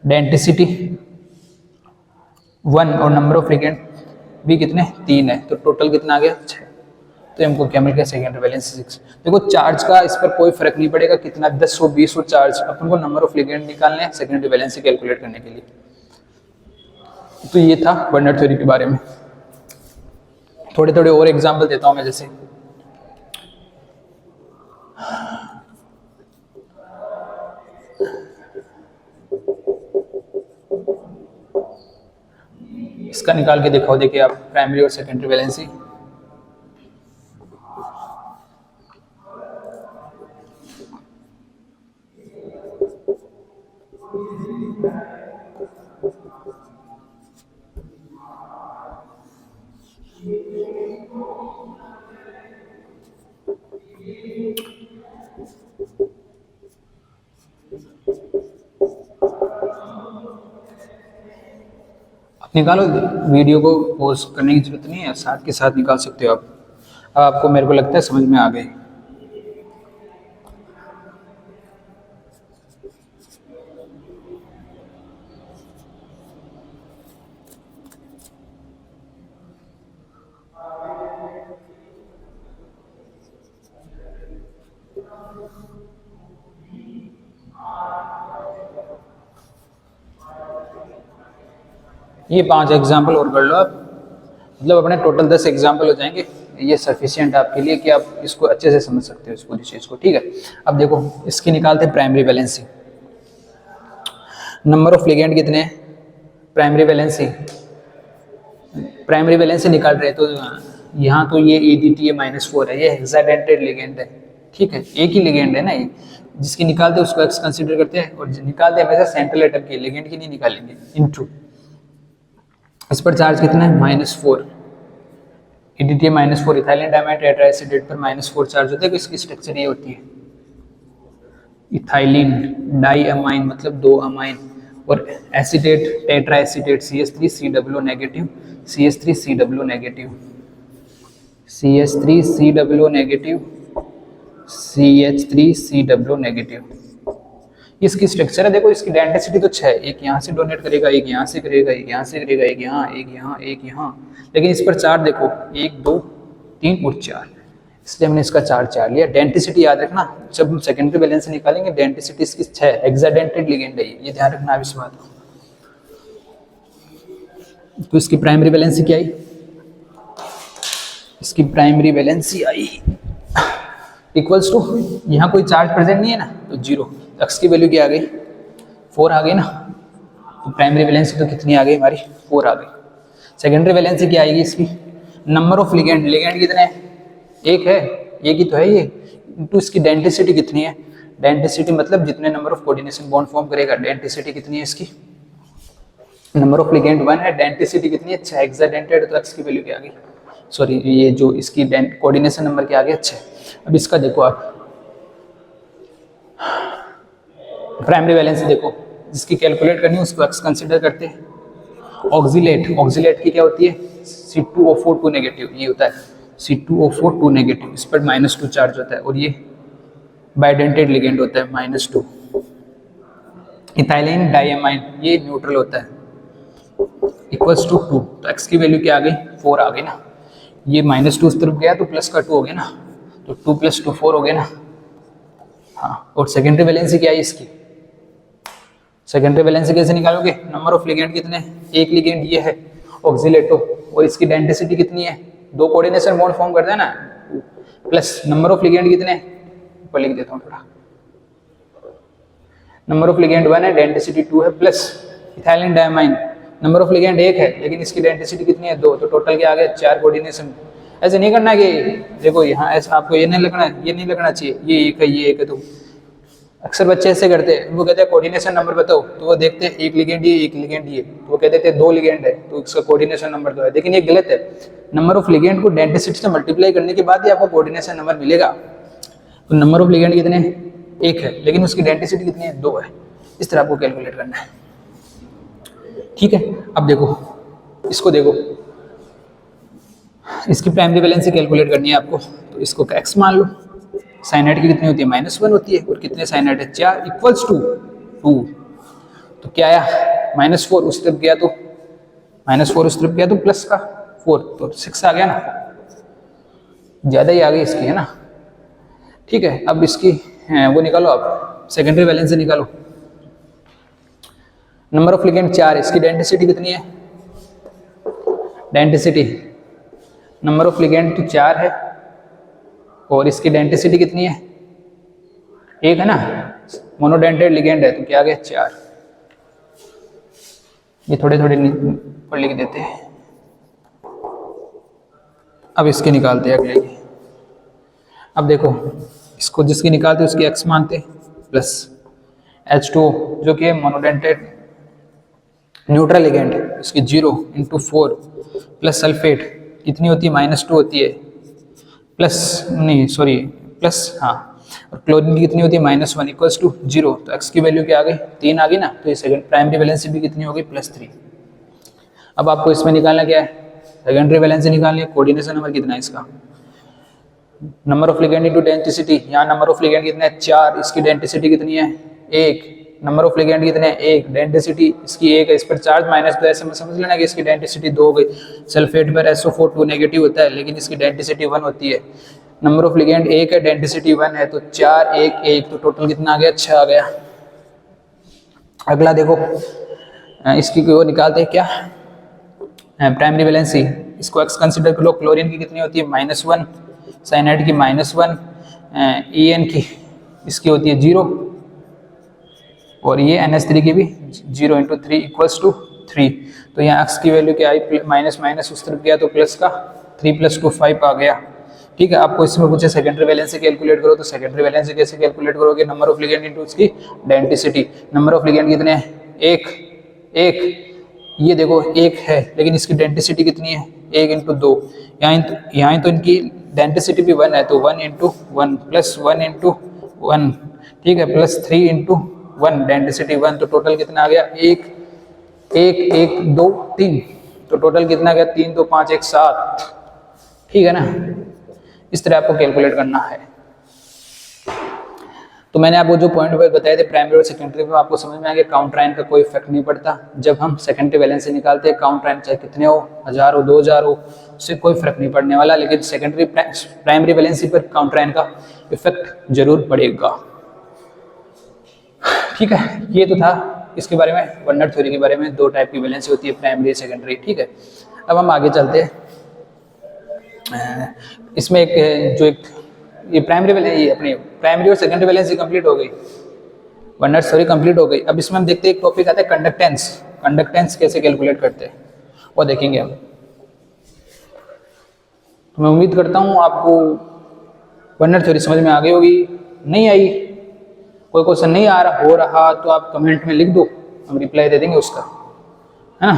density 1 और नंबर ऑफ लिगेंड बी कितने 3 है, तो टोटल कितना आ गया 6। तो हमको क्या मिल गया सेकेंडरी वैलेंसी 6। देखो चार्ज का इस पर कोई फर्क नहीं पड़ेगा, कितना 10 हो 20 हो चार्ज, अपन को नंबर ऑफ लिगेंड निकालने हैं सेकेंडरी वैलेंसी कैलकुलेट करने के लिए। तो ये था बर्नर थ्योरी के बारे में। थोड़े थोड़े और एग्जाम्पल देता हूँ मैं, जैसे इसका निकाल के दिखाओ, देखिए आप प्राइमरी और सेकेंडरी वैलेंसी। निकालो, वीडियो को पॉज करने की जरूरत नहीं है, साथ के साथ निकाल सकते हो आप। अब आपको मेरे को लगता है समझ में आ गई। ये 5 एग्जाम्पल और कर लो आप, मतलब अपने टोटल 10 एग्जाम्पल हो जाएंगे। ये सफिशिएंट आपके लिए कि आप इसको अच्छे से समझ सकते हो इस पूरी चीज़ को, ठीक है। अब देखो इसकी निकालते हैं primary valency. Number of ligand कितने हैं, प्राइमरी वैलेंसी निकाल रहे हैं, तो यहाँ तो ये ADTA -4 है, ये हेक्साडेंटेड लिगेंड है, ठीक है, एक ही लिगेंड है ना ये, जिसकी निकालते हैं उसको एक्स कंसीडर करते हैं, और निकालते हैं हमेशा सेंट्रल एटम की, लिगेंड की नहीं निकालेंगे। इनटू इस पर चार्ज कितना है -4, ADTA -4, इथाइलिन डाइमाइड टेट्राएसिडेट पर -4 चार्ज होता है। तो इसकी स्ट्रक्चर ये होती है, इथाइलिन डाइअमाइन मतलब 2 अमाइन, और acetate tetraacetate CH3COO negative, CH3COO negative, CH3COO negative, CH3COO negative. इसकी स्ट्रक्चर है, देखो इसकी डेंसिटी तो 6 है, एक यहाँ से डोनेट करेगा, एक यहाँ से करेगा, एक यहाँ से करेगा, एक यहाँ, एक यहाँ, एक यहाँ, लेकिन इस पर 4 देखो, 1 2 3 और 4, इसलिए हमने इसका 4 लिया। डेंसिटी याद रखना, जब हम सेकेंडरी वैलेंसी निकालेंगे डेंसिटी इसकी 6, हेक्साडेंटेड लिगेंड है ये ध्यान रखना आप इस बात को। तो इसकी प्राइमरी वैलेंसी क्या आई, इसकी प्राइमरी वैलेंसी आई इक्वल्स टू, यहाँ कोई चार्ज प्रेजेंट नहीं है ना, तो 0, एक्स की वैल्यू क्या आ गई 4 आ गई ना, तो प्राइमरी वैलेंसी तो कितनी आ गई हमारी 4 आ गई। सेकेंडरी वैलेंसी क्या आएगी इसकी, नंबर ऑफ लिगेंड, लिगेंड कितने हैं, एक है, एक ही तो है ये, इनटू इसकी डेंसिटी कितनी है, डेंसिटी मतलब जितने number of coordination bond form करेगा, डेंसिटी कितनी है इसकी, नंबर ऑफ लिगेंड 1 है, डेंसिटी कितनी है 6, हेक्साडेंटेड, तो एक्स की वैल्यू क्या आ गई, सॉरी ये जो इसकी कोऑर्डिनेशन नंबर क्या आ गया 6। अब इसका देखो आप प्राइमरी वैलेंसी देखो, जिसकी कैलकुलेट करनी है उसको एक्स कंसीडर करते हैं। ऑक्सिलेट की क्या होती है C2O4 2 नेगेटिव, ये होता है C2O4 2 नेगेटिव, इस पर -2 चार्ज होता है, और ये बाइडेंटेड लिगेंड होता है -2। इथाइलिन डाइअमाइन ये न्यूट्रल होता है, इक्वल्स टू 2, तो एक्स की वैल्यू क्या आ गई 4 आ गई ना, ये -2 उस तरफ गया तो प्लस का 2 हो गया ना, तो 2 + 2 4 हो गया ना। हाँ, और सेकेंडरी वैलेंसी क्या है इसकी, सेकेंडरी वैलेंसी कैसे निकालोगे, नंबर ऑफ लिगेंड कितने, एक लिगेंड ये है ऑक्सिलेटो, और इसकी डेंसिटी कितनी है, 2 कोऑर्डिनेशन बॉन्ड फॉर्म करते हैं ना, प्लस नंबर ऑफ लिगेंड कितने, ऊपर लिख देता हूँ थोड़ा, नंबर ऑफ लिगेंड 1 है, डेंसिटी 2 है, plus ethylene diamine, number of ligand 1 है लेकिन इसकी डेंसिटी कितनी है 2, तो टोटल क्या आ गया 4 कोऑर्डिनेशन। ऐसे नहीं करना कि देखो यहाँ ऐसा आपको ये नहीं लगना, ये नहीं लगना चाहिए, ये एक है, ये एक है, तो अक्सर बच्चे ऐसे करते हैं, उनको कहते हैं कोऑर्डिनेशन नंबर बताओ, तो वो देखते हैं एक लिगेंड ये, एक लिगेंड ये, तो वो कहते हैं 2 लिगेंड है तो इसका कोऑर्डिनेशन नंबर 2 है, लेकिन ये गलत है। नंबर ऑफ लिगेंड को डेंसिटी से मल्टीप्लाई करने के बाद ही आपको कोऑर्डिनेशन नंबर मिलेगा। तो नंबर ऑफ लिगेंड कितने, 1 है, लेकिन उसकी डेंसिटी कितनी है 2 है, इस तरह आपको कैलकुलेट करना है, ठीक है। अब देखो इसको देखो, इसकी प्राइमरी वैलेंसी कैलकुलेट करनी है आपको, तो इसको x मान लो, साइनाइड की कितनी होती है -1 होती है, और कितने साइनाइड है 4 इक्वल्स टू 2, तो क्या आया -4 उस तरफ गया तो -4 उस तरफ गया तो प्लस का 4, तो 6 आ गया ना, ज़्यादा ही आ गई इसकी, है ना। ठीक है, अब इसकी वो निकालो आप, सेकेंडरी वैलेंसी निकालो। नंबर ऑफ लिगेंड 4, इसकी डेंसिटी कितनी है? डेंसिटी नंबर ऑफ लिगेंड तो 4 है और इसकी डेंसिटी कितनी है? 1 है ना, मोनोडेंटेड लिगेंड है तो क्या आ गया? 4। ये थोड़े थोड़े पर लिख देते हैं। अब इसके निकालते हैं अगले की। अब देखो, इसको जिसकी निकालते हैं उसकी x मानते प्लस H2O जो कि है मोनोडेंटेड न्यूट्रल लिगेंड, इसकी 0 × 4 प्लस सल्फेट कितनी होती है? -2 होती है, प्लस नहीं सॉरी प्लस, हाँ, और क्लोरीन की कितनी होती है? -1 = 0। तो x की वैल्यू क्या आ गई? 3 आ गई ना, तो ये सेकंड प्राइमरी वैलेंसी भी कितनी हो गई? +3। अब आपको इसमें निकालना क्या है? सेकेंडरी वैलेंसी निकालनी है। कोऑर्डिनेशन नंबर कितना है इसका? Number of ligand into density, यहाँ नंबर ऑफ लिगेंड कितने हैं? 4, इसकी डेंसिटी कितनी है? 1। नंबर ऑफ लिगेंड कितने हैं? 1, डेंसिटी इसकी 1 है, इस पर चार्ज माइनस, तो ऐसे में समझ लेना कि इसकी डेंसिटी 2 हो गई। सल्फेट पर SO4 2 नेगेटिव होता है लेकिन इसकी डेंसिटी 1 होती है। नंबर ऑफ लिगेंड 1 है, डेंसिटी 1 है, तो 4 1 1, तो टोटल कितना आ गया? 6 आ गया। अगला देखो, इसकी वो निकालते हैं क्या? Primary valency. इसको x कंसीडर कर लो। क्लोरीन की कितनी होती है? -1, साइनाइड की -1, EN की इसकी होती है 0 और ये NH3 की भी 0 × 3 = 3। तो यहाँ x की वैल्यू क्या आई? माइनस माइनस उस तरफ गया तो प्लस का 3 + 2 5 आ गया। ठीक है, आपको इसमें पूछे सेकेंडरी वैलेंसी कैलकुलेट करो, तो सेकेंडरी वैलेंसी कैसे कैलकुलेट करोगे? नंबर ऑफ लिगेंड इंटू उसकी डेंसिटी। नंबर ऑफ लिगेंड कितने हैं? 1, ये देखो 1 है लेकिन इसकी डेंसिटी कितनी है? 1 × 2। यहाँ तो इनकी डेंसिटी भी 1 है, तो 1 × 1 प्लस 1 × 1, ठीक है, प्लस 3 × 1, डेंसिटी 1, तो टोटल कितना आ गया? 1 1 1 2 3, तो टोटल कितना गया? 3 2 5 1 7। ठीक है ना, इस तरह आपको कैलकुलेट करना है। तो मैंने आपको जो पॉइंट बताए थे प्राइमरी और सेकेंडरी में, आपको समझ में आ गया। काउंटर आयन का कोई इफेक्ट नहीं पड़ता जब हम सेकेंडरी वैलेंसी निकालते हैं। काउंटर आयन चाहे कितने हो, 1000 हो, 2000 हो, उससे कोई फर्क नहीं पड़ने वाला, लेकिन सेकेंडरी प्राइमरी वैलेंसी पर काउंटर आयन का इफेक्ट जरूर पड़ेगा। ठीक है, ये तो था इसके बारे में, वन नॉट थ्योरी के बारे में। 2 टाइप की वैलेंसी होती है, प्राइमरी सेकेंडरी। ठीक है, अब हम आगे चलते हैं। इसमें ये प्राइमरी ये अपनी प्राइमरी और सेकेंडरी वैलेंसी कंप्लीट हो गई, वन नॉट थ्योरी कंप्लीट हो गई। अब इसमें हम देखते हैं एक टॉपिक आता है कंडक्टेंस। कंडक्टेंस कैसे कैलकुलेट करते हैं वो देखेंगे हम। तो मैं उम्मीद करता हूँ आपको वन नॉट थ्योरी समझ में आ गई होगी। नहीं आई, कोई क्वेश्चन नहीं आ रहा हो रहा तो आप कमेंट में लिख दो, हम रिप्लाई दे देंगे उसका, है ना।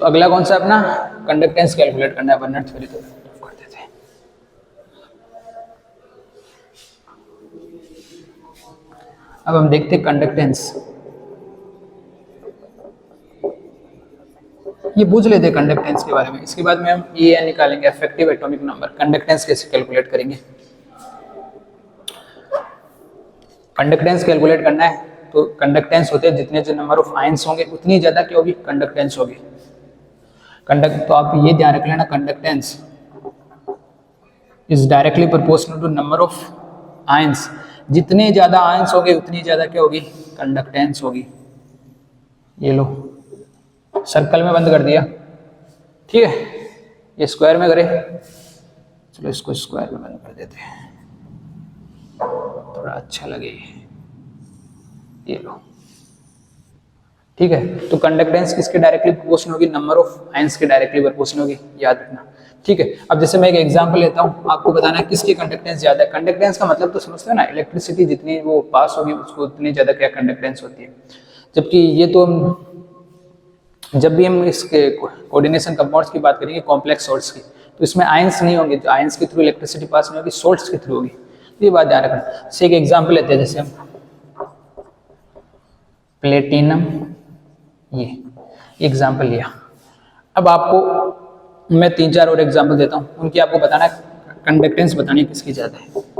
तो अगला कौन सा अपना कंडक्टेंस कैलकुलेट करना है वन नॉट थ्योरी, तो कर देते हैं। अब हम देखते हैं कंडक्टेंस। ये पूछ लेते हैं कंडक्टेंस के बारे में, इसके बाद में हम ये निकालेंगे इफेक्टिव एटॉमिक नंबर। कंडक्टेंस कैसे कैलकुलेट करेंगे? कंडक्टेंस कैलकुलेट करना है तो कंडक्टेंस होते हैं जितने जो नंबर ऑफ आयंस होंगे उतनी ज्यादा क्या होगी? कंडक्टेंस होगी। तो आप ये ध्यान रख लेना, conductance is directly proportional to number of ions. जितने ज्यादा आयंस होंगे उतनी ज्यादा क्या होगी? कंडक्टेंस होगी। ये लो, सर्कल में बंद कर दिया, ठीक है। ये स्क्वायर में करे, चलो इसको स्क्वायर में बंद कर देते हैं, थोड़ा अच्छा लगे। ये लो, ठीक है। तो कंडक्टेंस किसके डायरेक्टली प्रोपोर्शनल होगी? नंबर ऑफ आयंस के डायरेक्टली प्रोपोर्शनल होगी, याद रखना, ठीक है। अब जैसे मैं एक एग्जांपल लेता हूँ, आपको बताना है किसकी कंडक्टेंस ज्यादा है। कंडक्टेंस का मतलब तो समझते हो ना, इलेक्ट्रिसिटी जितनी वो पास होगी उसको उतनी ज्यादा क्या कंडक्टेंस होती है। जबकि ये तो हम जब भी हम इसके कोऑर्डिनेशन कंपाउंड्स की बात करेंगे, कॉम्प्लेक्स सॉल्ट्स की, तो इसमें आयंस नहीं होंगे, तो आयंस के थ्रू इलेक्ट्रिसिटी पास नहीं होगी, सॉल्ट्स के थ्रू होगी। तो ये बात ध्यान रखना। से एक एग्जांपल लेते हैं, जैसे हम प्लेटिनम, ये एग्जांपल लिया। अब आपको मैं 3-4 और एग्जांपल देता हूँ, उनकी आपको बताना है कंडक्टेंस बतानी किसकी ज्यादा है।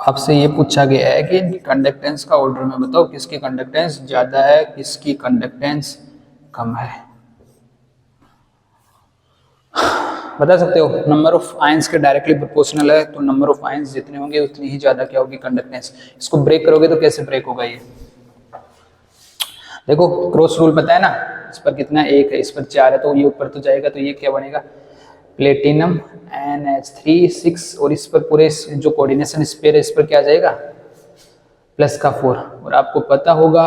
आपसे ये पूछा गया है कि कंडक्टेंस का ऑर्डर में बताओ किसकी कंडक्टेंस ज्यादा है, किसकी कंडक्टेंस कम है। बता सकते हो, नंबर ऑफ आयंस के डायरेक्टली प्रोपोर्शनल है, तो नंबर ऑफ आयंस जितने होंगे उतनी ही ज्यादा क्या होगी कंडक्टेंस। इसको ब्रेक करोगे तो कैसे ब्रेक होगा ये देखो, क्रॉस रूल पता है ना, इस पर कितना एक है, इस पर 4 है, तो ये ऊपर तो जाएगा, तो ये क्या बनेगा प्लेटिनम NH3 6, और इस पर पूरे जो कोऑर्डिनेशन स्पेयर है इस पर क्या आ जाएगा प्लस का 4। और आपको पता होगा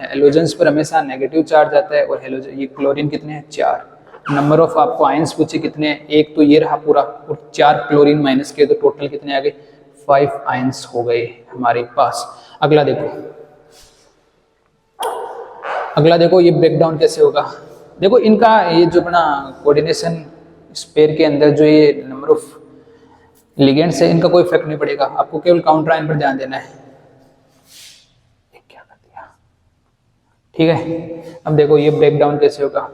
हेलोजेंस पर हमेशा नेगेटिव चार्ज आता है, और हेलोजन ये क्लोरीन कितने हैं 4। नंबर ऑफ आपको आयंस पूछे कितने हैं, एक तो ये रहा पूरा, और 4 क्लोरीन माइनस किए तो टोटल कितने आ गए 5 आयंस हो गए हमारे पास। अगला देखो, अगला देखो ये ब्रेकडाउन कैसे होगा। देखो इनका ये जो अपना कोऑर्डिनेशन स्पेयर के अंदर जो ये नंबर ऑफ लिगेंड्स है इनका कोई फर्क नहीं पड़ेगा, आपको केवल काउंटर आयन पर ध्यान देना है। क्या कर दिया, ठीक है। अब देखो ये ब्रेकडाउन कैसे होगा,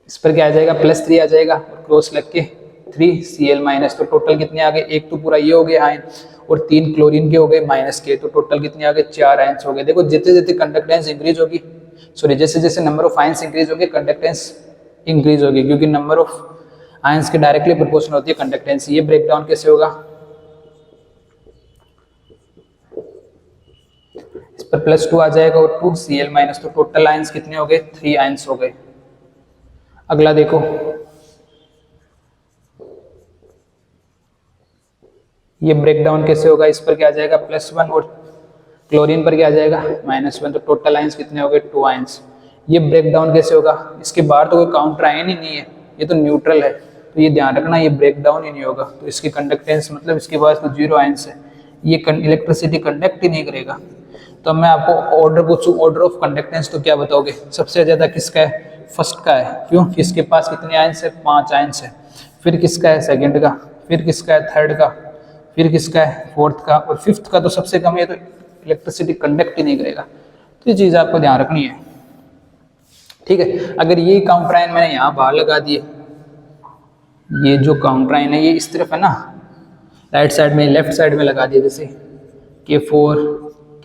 इस पर क्या आ जाएगा +3 आ जाएगा, और क्रॉस लग के 3Cl-, तो टोटल कितने आ गए, एक तो पूरा ये हो गया आयन, और 3 क्लोरीन के हो गए माइनस के, तो टोटल कितने आ गए 4 आयंस हो गए। देखो जितने जितने कंडक्टेंस इंक्रीज होगी, सॉरी जैसे जैसे नंबर ऑफ आयंस इंक्रीज होंगे कंडक्टेंस इंक्रीज होगी, क्योंकि नंबर ऑफ आयंस के डायरेक्टली प्रोपोर्शनल होती है कंडक्टेंस। ये ब्रेकडाउन कैसे होगा, इस पर +2 आ जाएगा और 2Cl-, तो टोटल आयंस कितने हो गए 3 आयंस हो गए। अगला देखो, ये ब्रेकडाउन कैसे होगा, इस पर क्या आ जाएगा +1 और क्लोरीन पर क्या आ जाएगा -1, तो टोटल आयंस कितने हो गए 2 आयंस। ये ब्रेकडाउन कैसे होगा, इसके बाहर तो कोई काउंटर आयन ही नहीं है, ये तो न्यूट्रल है, तो ये ध्यान रखना ये ब्रेकडाउन ही नहीं होगा, तो इसकी कंडक्टेंस मतलब इसके पास तो 0 आयंस है, ये इलेक्ट्रिसिटी कंडक्ट ही नहीं करेगा। तो मैं आपको ऑर्डर पूछूं, ऑर्डर ऑफ कंडक्टेंस, तो क्या बताओगे सबसे ज्यादा किसका है, फर्स्ट का है, क्यों इसके पास कितने आयंस है 5 आयंस है। फिर किसका है सेकंड का, फिर किसका है थर्ड का, फिर किसका है फोर्थ का, और फिफ्थ का तो सबसे कम है, तो इलेक्ट्रिसिटी कंडक्ट ही नहीं करेगा। तो ये चीज़ आपको ध्यान रखनी है, ठीक है। अगर ये काउंटर आयन मैंने यहाँ बाहर लगा दिए, ये जो काउंटर आयन है ये इस तरफ है ना, राइट साइड में लेफ्ट साइड में लगा दिए, जैसे K4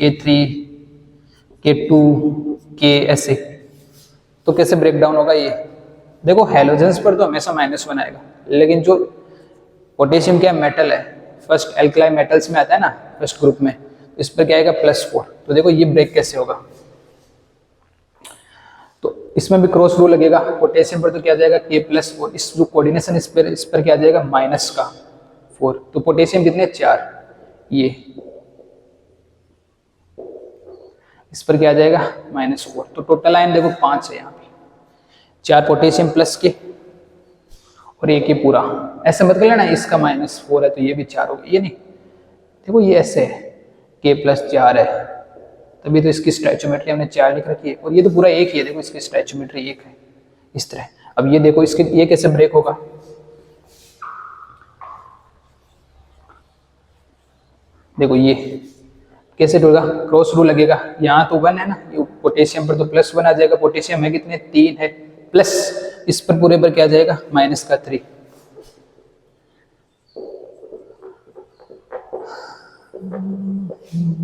K3 K2 K ऐसे, तो कैसे ब्रेक डाउन होगा ये देखो, हेलोजेंस पर तो हमेशा -1 आएगा, लेकिन जो पोटेशियम क्या मेटल है, फर्स्ट एल्कलाइन मेटल्स में आता है ना फर्स्ट ग्रुप में, तो इस पर क्या आएगा +4। तो देखो ये ब्रेक कैसे होगा, तो इसमें भी क्रॉस रूल लगेगा, पोटेशियम पर तो क्या आ जाएगा K+, और इस जो कोऑर्डिनेशन इस पर क्या आ जाएगा -4, तो पोटेशियम कितने 4, ये इस पर क्या आ जाएगा -4, तो टोटल आयन देखो 5 है यहाँ पे, 4 पोटेशियम प्लस के और एक ये पूरा, ऐसे मत कर लेना इसका -4 है तो ये भी 4 होगा, ये नहीं, देखो ये ऐसे है K+4 है, तभी तो इसकी स्टैचोमेट्री हमने 4 लिख रखी है, और ये तो पूरा एक ही है, देखो इसकी स्टैचोमेट्री 1 है इस तरह। अब ये देखो इसके ये कैसे ब्रेक होगा, देखो ये कैसे होगा, क्रॉस रूल लगेगा, यहाँ तो 1 है ना, ये पोटेशियम पर तो +1 आ जाएगा, पोटेशियम है कितने 3 है, प्लस इस पर पूरे पर क्या आ जाएगा -3,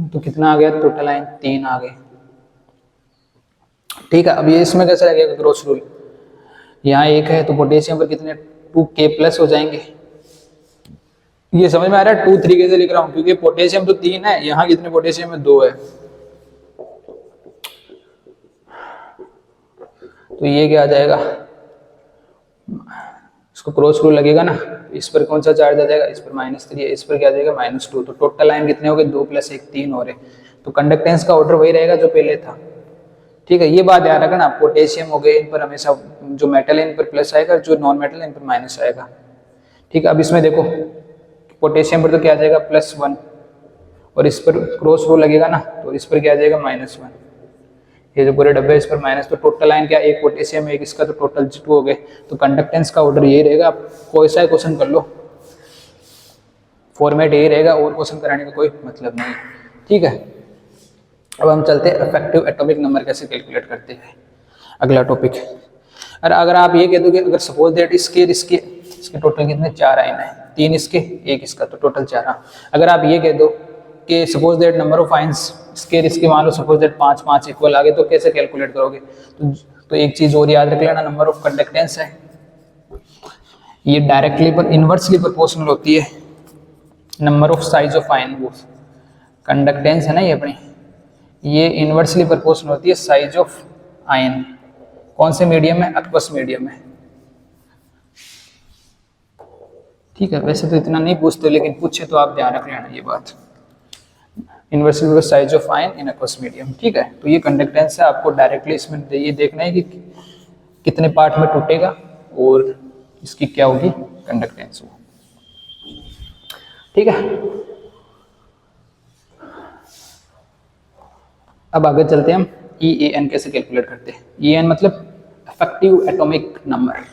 तो कितना आ गया टोटल आयन 3 आ गए, ठीक है। अब ये इसमें कैसे लगेगा क्रॉस रूल, यहाँ 1 है तो पोटेशियम पर कितने 2K+ हो जाएंगे, ये समझ में आ रहा है 2 3 कैसे लिख रहा हूँ, क्योंकि पोटेशियम तो 3 है, यहाँ कितने पोटेशियम है 2 है, तो ये क्या आ जाएगा, इसको क्रॉस रूल लगेगा ना, इस पर कौन सा चार्ज आ जाएगा, इस पर -3 है, इस पर क्या आ जाएगा -2, तो टोटल लाइन कितने हो गए 2 + 1 3 हो रहे, तो कंडक्टेंस का ऑर्डर वही रहेगा जो पहले था, ठीक है। ये बात याद रखना, पोटेशियम हो गए इन पर हमेशा जो मेटल है इन पर प्लस आएगा, जो नॉन मेटल है इन पर माइनस आएगा, ठीक है। अब इसमें देखो पोटेशियम पर तो क्या आ जाएगा +1, और इस पर क्रॉस रूल लगेगा ना, तो इस पर क्या आ जाएगा -1, ये जो पूरे डब्बे इस पर माइनस, तो टोटल लाइन क्या एक पोटेशियम एक इसका, तो टोटल 2 हो गए, तो कंडक्टेंस का ऑर्डर यही रहेगा, आप कोई सा क्वेश्चन कर लो फॉर्मेट यही रहेगा, और क्वेश्चन कराने का कोई मतलब नहीं, ठीक है। अब हम चलते हैं इफेक्टिव एटॉमिक नंबर कैसे कैलकुलेट करते हैं, अगला टॉपिक। अगर आप ये कह दो कि अगर सपोज दैट इसके इसके टोटल कितने 4 आयन है, 3 इसके 1 इसका, तो टोटल 4। हाँ अगर आप ये कह दो कि suppose that number of ions इसके मान लो सपोज दैट 5 इक्वल आ गए, तो कैसे कैलकुलेट करोगे? तो एक चीज और याद रख लेना, नंबर ऑफ कंडक्टेंस है ये डायरेक्टली पर इनवर्सली प्रोपोर्शनल होती है number of size of ion. वो कंडक्टेंस है ना ये अपनी, ये इनवर्सली प्रोपोर्शनल होती है साइज ऑफ आयन। कौन से मीडियम में? एक्वस मीडियम में। ठीक है, वैसे तो इतना नहीं पूछते, लेकिन पूछे तो आप ध्यान रख लेना ये बात, inversely size of ion in aqueous medium. ठीक है, तो ये कंडक्टेंस है, आपको डायरेक्टली इसमें ये देखना है कि कितने पार्ट में टूटेगा और इसकी क्या होगी कंडक्टेंस। ठीक है, अब आगे चलते हैं हम EAN कैसे कैलकुलेट करते हैं। EAN मतलब effective atomic number.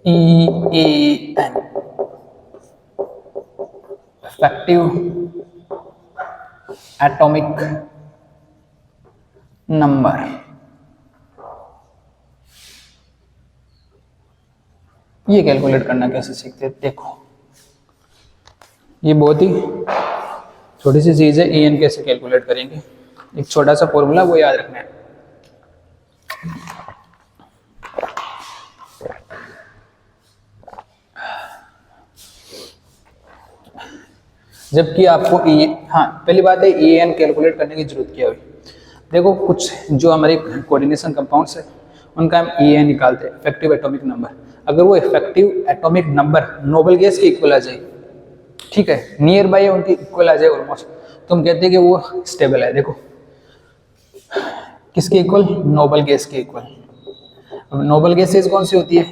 EAN effective atomic number. ये कैलकुलेट करना कैसे सीखते हैं, देखो ये बहुत ही छोटी सी चीज है। EN कैसे कैलकुलेट करेंगे, एक छोटा सा फॉर्मूला वो याद रखना है। जबकि आपको हाँ पहली बात है EAN कैलकुलेट करने की जरूरत क्या हुई। देखो कुछ जो हमारे कोऑर्डिनेशन कंपाउंड्स है उनका हम EAN निकालते हैं, इफेक्टिव एटॉमिक नंबर। अगर वो effective atomic number noble gas के इक्वल आ जाए, ठीक है, नियर बाय उनके इक्वल आ जाए ऑलमोस्ट, तो हम कहते हैं कि वो स्टेबल है। देखो किसके इक्वल? नोबल गैस के इक्वल। अब नोबल गैसेस कौन सी होती है?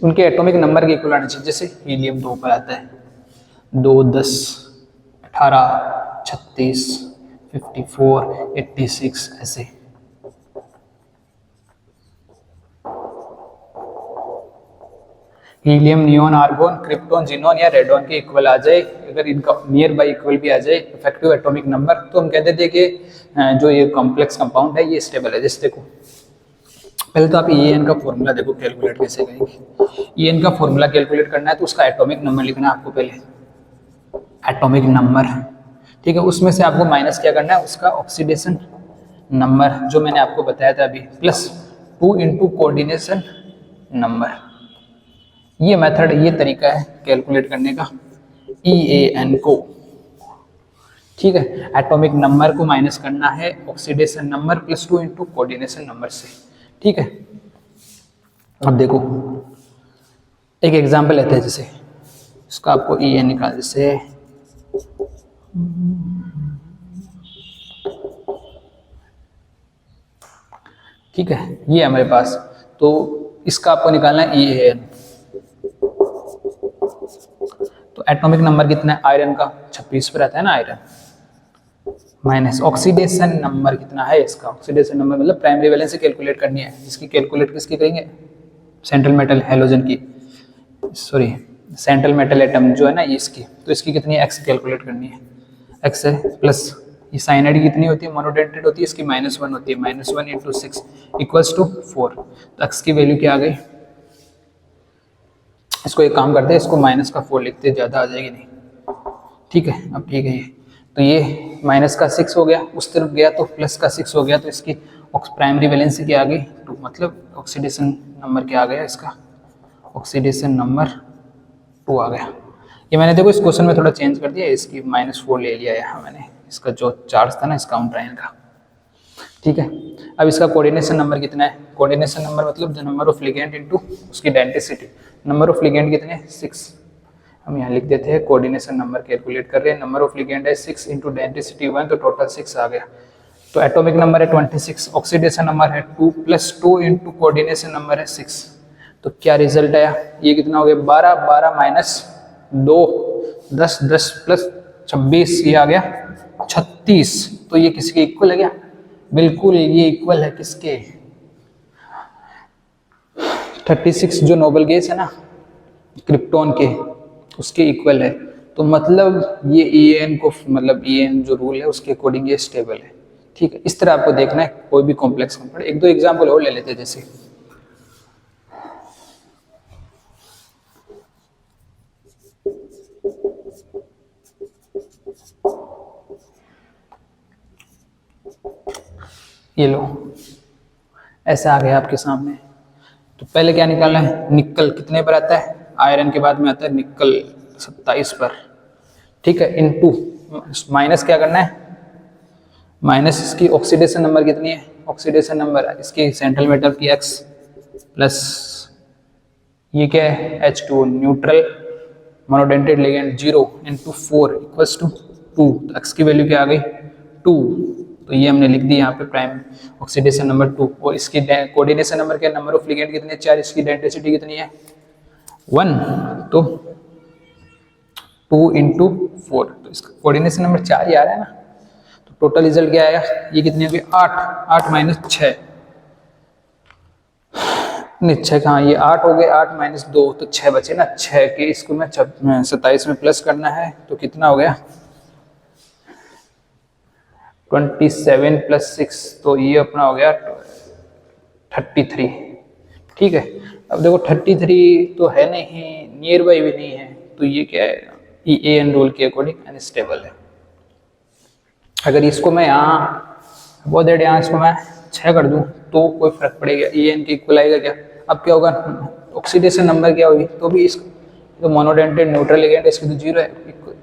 उनके एटॉमिक नंबर के इक्वल आने चाहिए। जैसे हीलियम 2 पर आता है 2, 10, 18, 36, 54, 86 ऐसे। Helium, neon, argon, krypton, xenon या रेडोन के इक्वल आ जाए, अगर इनका नियर बाय इक्वल भी आ जाए इफेक्टिव एटॉमिक नंबर, तो हम कहते थे कि जो ये कॉम्प्लेक्स कंपाउंड है ये स्टेबल है। जैसे देखो पहले तो आप EAN का फॉर्मूला देखो कैलकुलेट कैसे करेंगे। EAN का फॉर्मूला कैलकुलेट करना है तो उसका एटॉमिक नंबर लिखना है आपको पहले, एटॉमिक नंबर। ठीक है, उसमें से आपको माइनस क्या करना है? उसका ऑक्सीडेशन नंबर जो मैंने आपको बताया था अभी, प्लस 2 इंटू कोऑर्डिनेशन नंबर। ये मेथड, ये तरीका है कैलकुलेट करने का EAN को। ठीक है, एटॉमिक नंबर को माइनस करना है oxidation number plus 2 into coordination number से। ठीक है, अब देखो एक एग्जांपल लेते हैं, जैसे इसका आपको EAN निकाल, जैसे ठीक है ये हमारे पास, तो इसका आपको निकालना है EAN। तो एटॉमिक नंबर कितना है आयरन का? 26 पर रहता है ना आयरन, माइनस ऑक्सीडेशन नंबर कितना है इसका? ऑक्सीडेशन नंबर मतलब प्राइमरी वैलेंसी कैलकुलेट करनी है, इसकी कैलकुलेट किसकी करेंगे? सेंट्रल मेटल हैलोजन की, सॉरी सेंट्रल मेटल एटम जो है ना इसकी, तो इसकी कितनी है? X कैलकुलेट करनी है, X है प्लस ये साइनाइड कितनी होती है? मोनोडेंटेड होती है, इसकी -1 होती है, -1 इंटू 6 इक्वल्स टू 4। तो X की वैल्यू क्या आ गई? इसको एक काम करते हैं, इसको माइनस का 4 लिखते, ज़्यादा आ जाएगी नहीं। ठीक है, अब ठीक है ये, तो ये माइनस का 6 हो गया, उस तरफ गया तो प्लस का 6 हो गया, तो इसकी प्राइमरी वैलेंसी क्या आ गई? 2, मतलब ऑक्सीडेशन नंबर क्या आ गया इसका? ऑक्सीडेशन नंबर 2 आ गया। ये मैंने देखो इस क्वेश्चन में थोड़ा चेंज कर दिया, इसकी -4 ले लिया यहाँ मैंने, इसका जो चार्ज था ना इस काउंटर आयन का। ठीक है, अब इसका कोऑर्डिनेशन नंबर कितना है? कोऑर्डिनेशन नंबर मतलब the number of ligand into उसकी डेंसिटी। नंबर ऑफ लिगेंड कितने? 6। हम यहाँ लिख देते हैं, कोऑर्डिनेशन नंबर कैलकुलेट कर रहे हैं, नंबर ऑफ लिगेंड है 6 इंटू डेंसिटी 1, तो टोटल 6 आ गया। तो एटॉमिक नंबर है 26, ऑक्सीडेशन नंबर है 2 प्लस 2 इंटू कोऑर्डिनेशन नंबर है 6, तो क्या रिजल्ट आया? ये कितना हो गया? 12, 12 माइनस 2, 10, 10 प्लस 26, ये आ गया 36। तो ये किसके इक्वल है क्या? बिल्कुल ये इक्वल है किसके? 36 जो नोबल गैस है ना क्रिप्टॉन के, उसके इक्वल है, तो मतलब ये EAN को, मतलब EAN जो रूल है उसके अकॉर्डिंग ये स्टेबल है। ठीक है, इस तरह आपको देखना है कोई भी कॉम्प्लेक्स कंपाउंड। एक दो एग्जांपल और ले लेते हैं, जैसे ये लो, ऐसा आ गया आपके सामने। तो पहले क्या निकालना है, निकल कितने पर आता है, आयरन के बाद में आता है निकल 27 पर। ठीक है, इनटू माइनस क्या करना है, माइनस इसकी ऑक्सीडेशन नंबर कितनी है, ऑक्सीडेशन नंबर इसकी सेंट्रल मेटल की X प्लस ये क्या है H2 neutral monodentate ligand 0 into 4 equals to 2। तो X की वैल्यू क्या आ गई 2, तो ये हमने लिख दी यहाँ पे प्राइम ऑक्सीडेशन नंबर 2। और इसकी कोऑर्डिनेशन नंबर क्या, नंबर ऑफ लिगेंड कितने 4, इसकी डेंसिटी कितनी है 1, तो 2 इंटू 4, तो इसका कोऑर्डिनेशन नंबर 4 ही आ रहा है ना। तो टोटल रिजल्ट क्या आया, ये कितनी हो गई 8, 8 माइनस 6, नहीं 6 कहाँ, ये 8 हो गए, 8 माइनस 2 तो 6 बचे ना, 6 के इसको मैं 27 में प्लस करना है, तो कितना हो गया 27 प्लस 6, तो ये अपना हो गया 33। ठीक है, अब देखो 33 तो है नहीं, नियर बाई भी नहीं है, तो ये क्या है EAN रूल के अकॉर्डिंग अनस्टेबल है। अगर इसको मैं यहाँ बहुत यहाँ इसको मैं 6 कर दूं तो कोई फर्क पड़ेगा, EAN के इक्वल आएगा क्या। अब क्या होगा, ऑक्सीडेशन नंबर क्या होगी, तो भी इसको तो मोनोडेंटेड न्यूट्रल लिगेंड इसकी तो 0 है,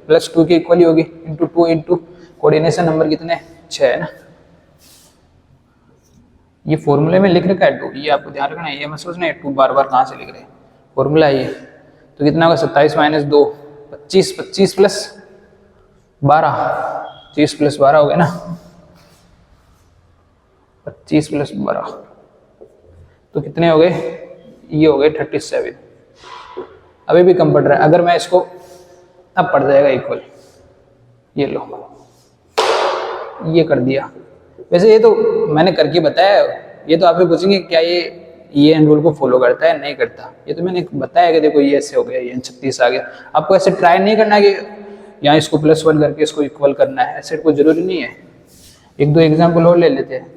प्लस 2 के इक्वल ही होगी, इंटू 2 इंटू कोऑर्डिनेशन नंबर कितने 6 है ना। ये फॉर्मूले में लिख रखा है 2, ये आपको ध्यान रखना है, ये मत सोचना है 2 बार बार कहाँ से लिख रहे हैं, फॉर्मूला ये। तो कितना होगा 27 माइनस 2 25, 25 प्लस 12, 25 प्लस 12 हो गया ना, 25 प्लस 12 तो कितने हो गए, ये हो गए 37। अभी भी कम पड़ रहा है, अगर मैं इसको अब पड़ जाएगा इक्वल, ये लो ये कर दिया। वैसे ये तो मैंने करके बताया, ये तो आप भी पूछेंगे क्या ये EAN रूल को फॉलो करता है, नहीं करता, ये तो मैंने बताया कि देखो ये ऐसे हो गया, ये 36 आ गया। आपको ऐसे ट्राई नहीं करना कि यहाँ इसको +1 करके इसको इक्वल करना है, ऐसे कोई जरूरी नहीं है। एक दो एग्जाम्पल और ले लेते हैं।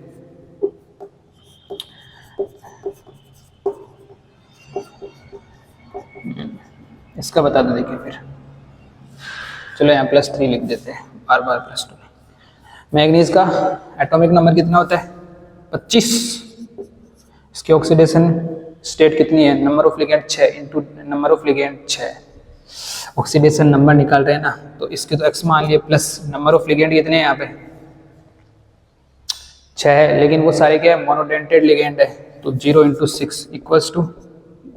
इसका बता दो, देखिए फिर चलो यहाँ +3 लिख देते हैं, बार बार +2। मैग्नीज का एटॉमिक नंबर कितना होता है 25, इसकी ऑक्सीडेशन स्टेट कितनी है, number of ligand 6 into number of ligand 6, oxidation number निकाल रहे हैं ना, तो इसके तो X मान लिए प्लस नंबर ऑफ लिगेंड कितने हैं यहाँ पे 6 है, लेकिन वो सारे क्या है मोनोडेंटेड लिगेंड है, तो 0 इंटू 6 इक्वल्स टू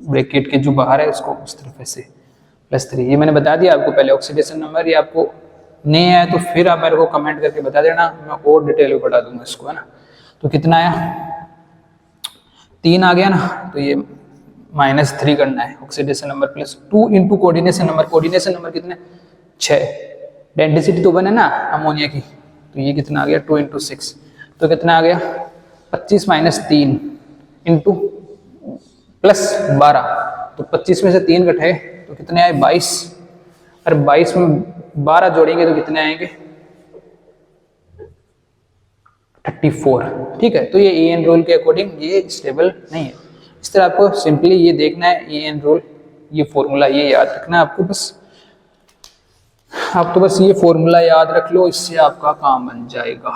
ब्रैकेट के जो बाहर है उसको उस तरफ से +3। ये मैंने बता दिया आपको पहले ऑक्सीडेशन नंबर, ये आपको नहीं आया तो फिर आप मेरे को कमेंट करके बता देना, मैं और डिटेल में बता दूंगा इसको, है ना। तो कितना आया 3 आ गया ना, तो ये -3 करना है, oxidation number +2 into coordination number, coordination number कितने 6, डेंसिटी तो 1 है ना अमोनिया की, तो ये कितना आ गया 2 इंटू 6, तो कितना आ गया 25 माइनस 3 इंटू +12, तो 25 में से 3 घटाए तो कितने आए 22, और 22 में 12 जोड़ेंगे तो कितने आएंगे 34। ठीक है, तो ये EAN रूल के अकॉर्डिंग ये स्टेबल नहीं है। इस तरह आपको सिंपली ये देखना है EAN रूल, ये फॉर्मूला ये याद रखना है आपको, बस आप तो बस ये फॉर्मूला याद रख लो, इससे आपका काम बन जाएगा।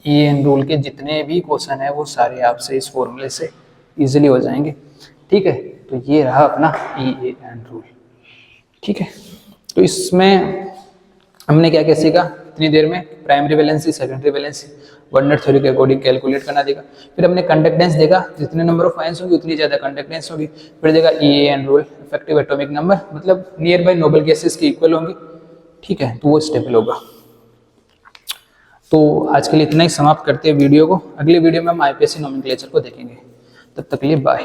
EAN रूल के जितने भी क्वेश्चन है वो सारे आपसे इस फॉर्मूले से इजीली हो जाएंगे। ठीक है, तो ये रहा अपना EAN रूल। ठीक है, तो इसमें हमने क्या क्या सीखा इतनी देर में, primary valency, secondary valency, Werner theory के अकॉर्डिंग कैलकुलेट करना देखा, फिर हमने कंडक्टेंस देखा, जितने नंबर ऑफ आयंस होंगे उतनी ज़्यादा कंडक्टेंस होगी, फिर देखा EAN rule, effective atomic number मतलब नियर बाय नोबल गैसेस की इक्वल होंगी। ठीक है, तो वो स्टेबल होगा। तो आज के लिए इतना ही समाप्त करते हैं वीडियो को, अगले वीडियो में हम IPSC नोमेनक्लेचर को देखेंगे, तब तक के लिए बाय।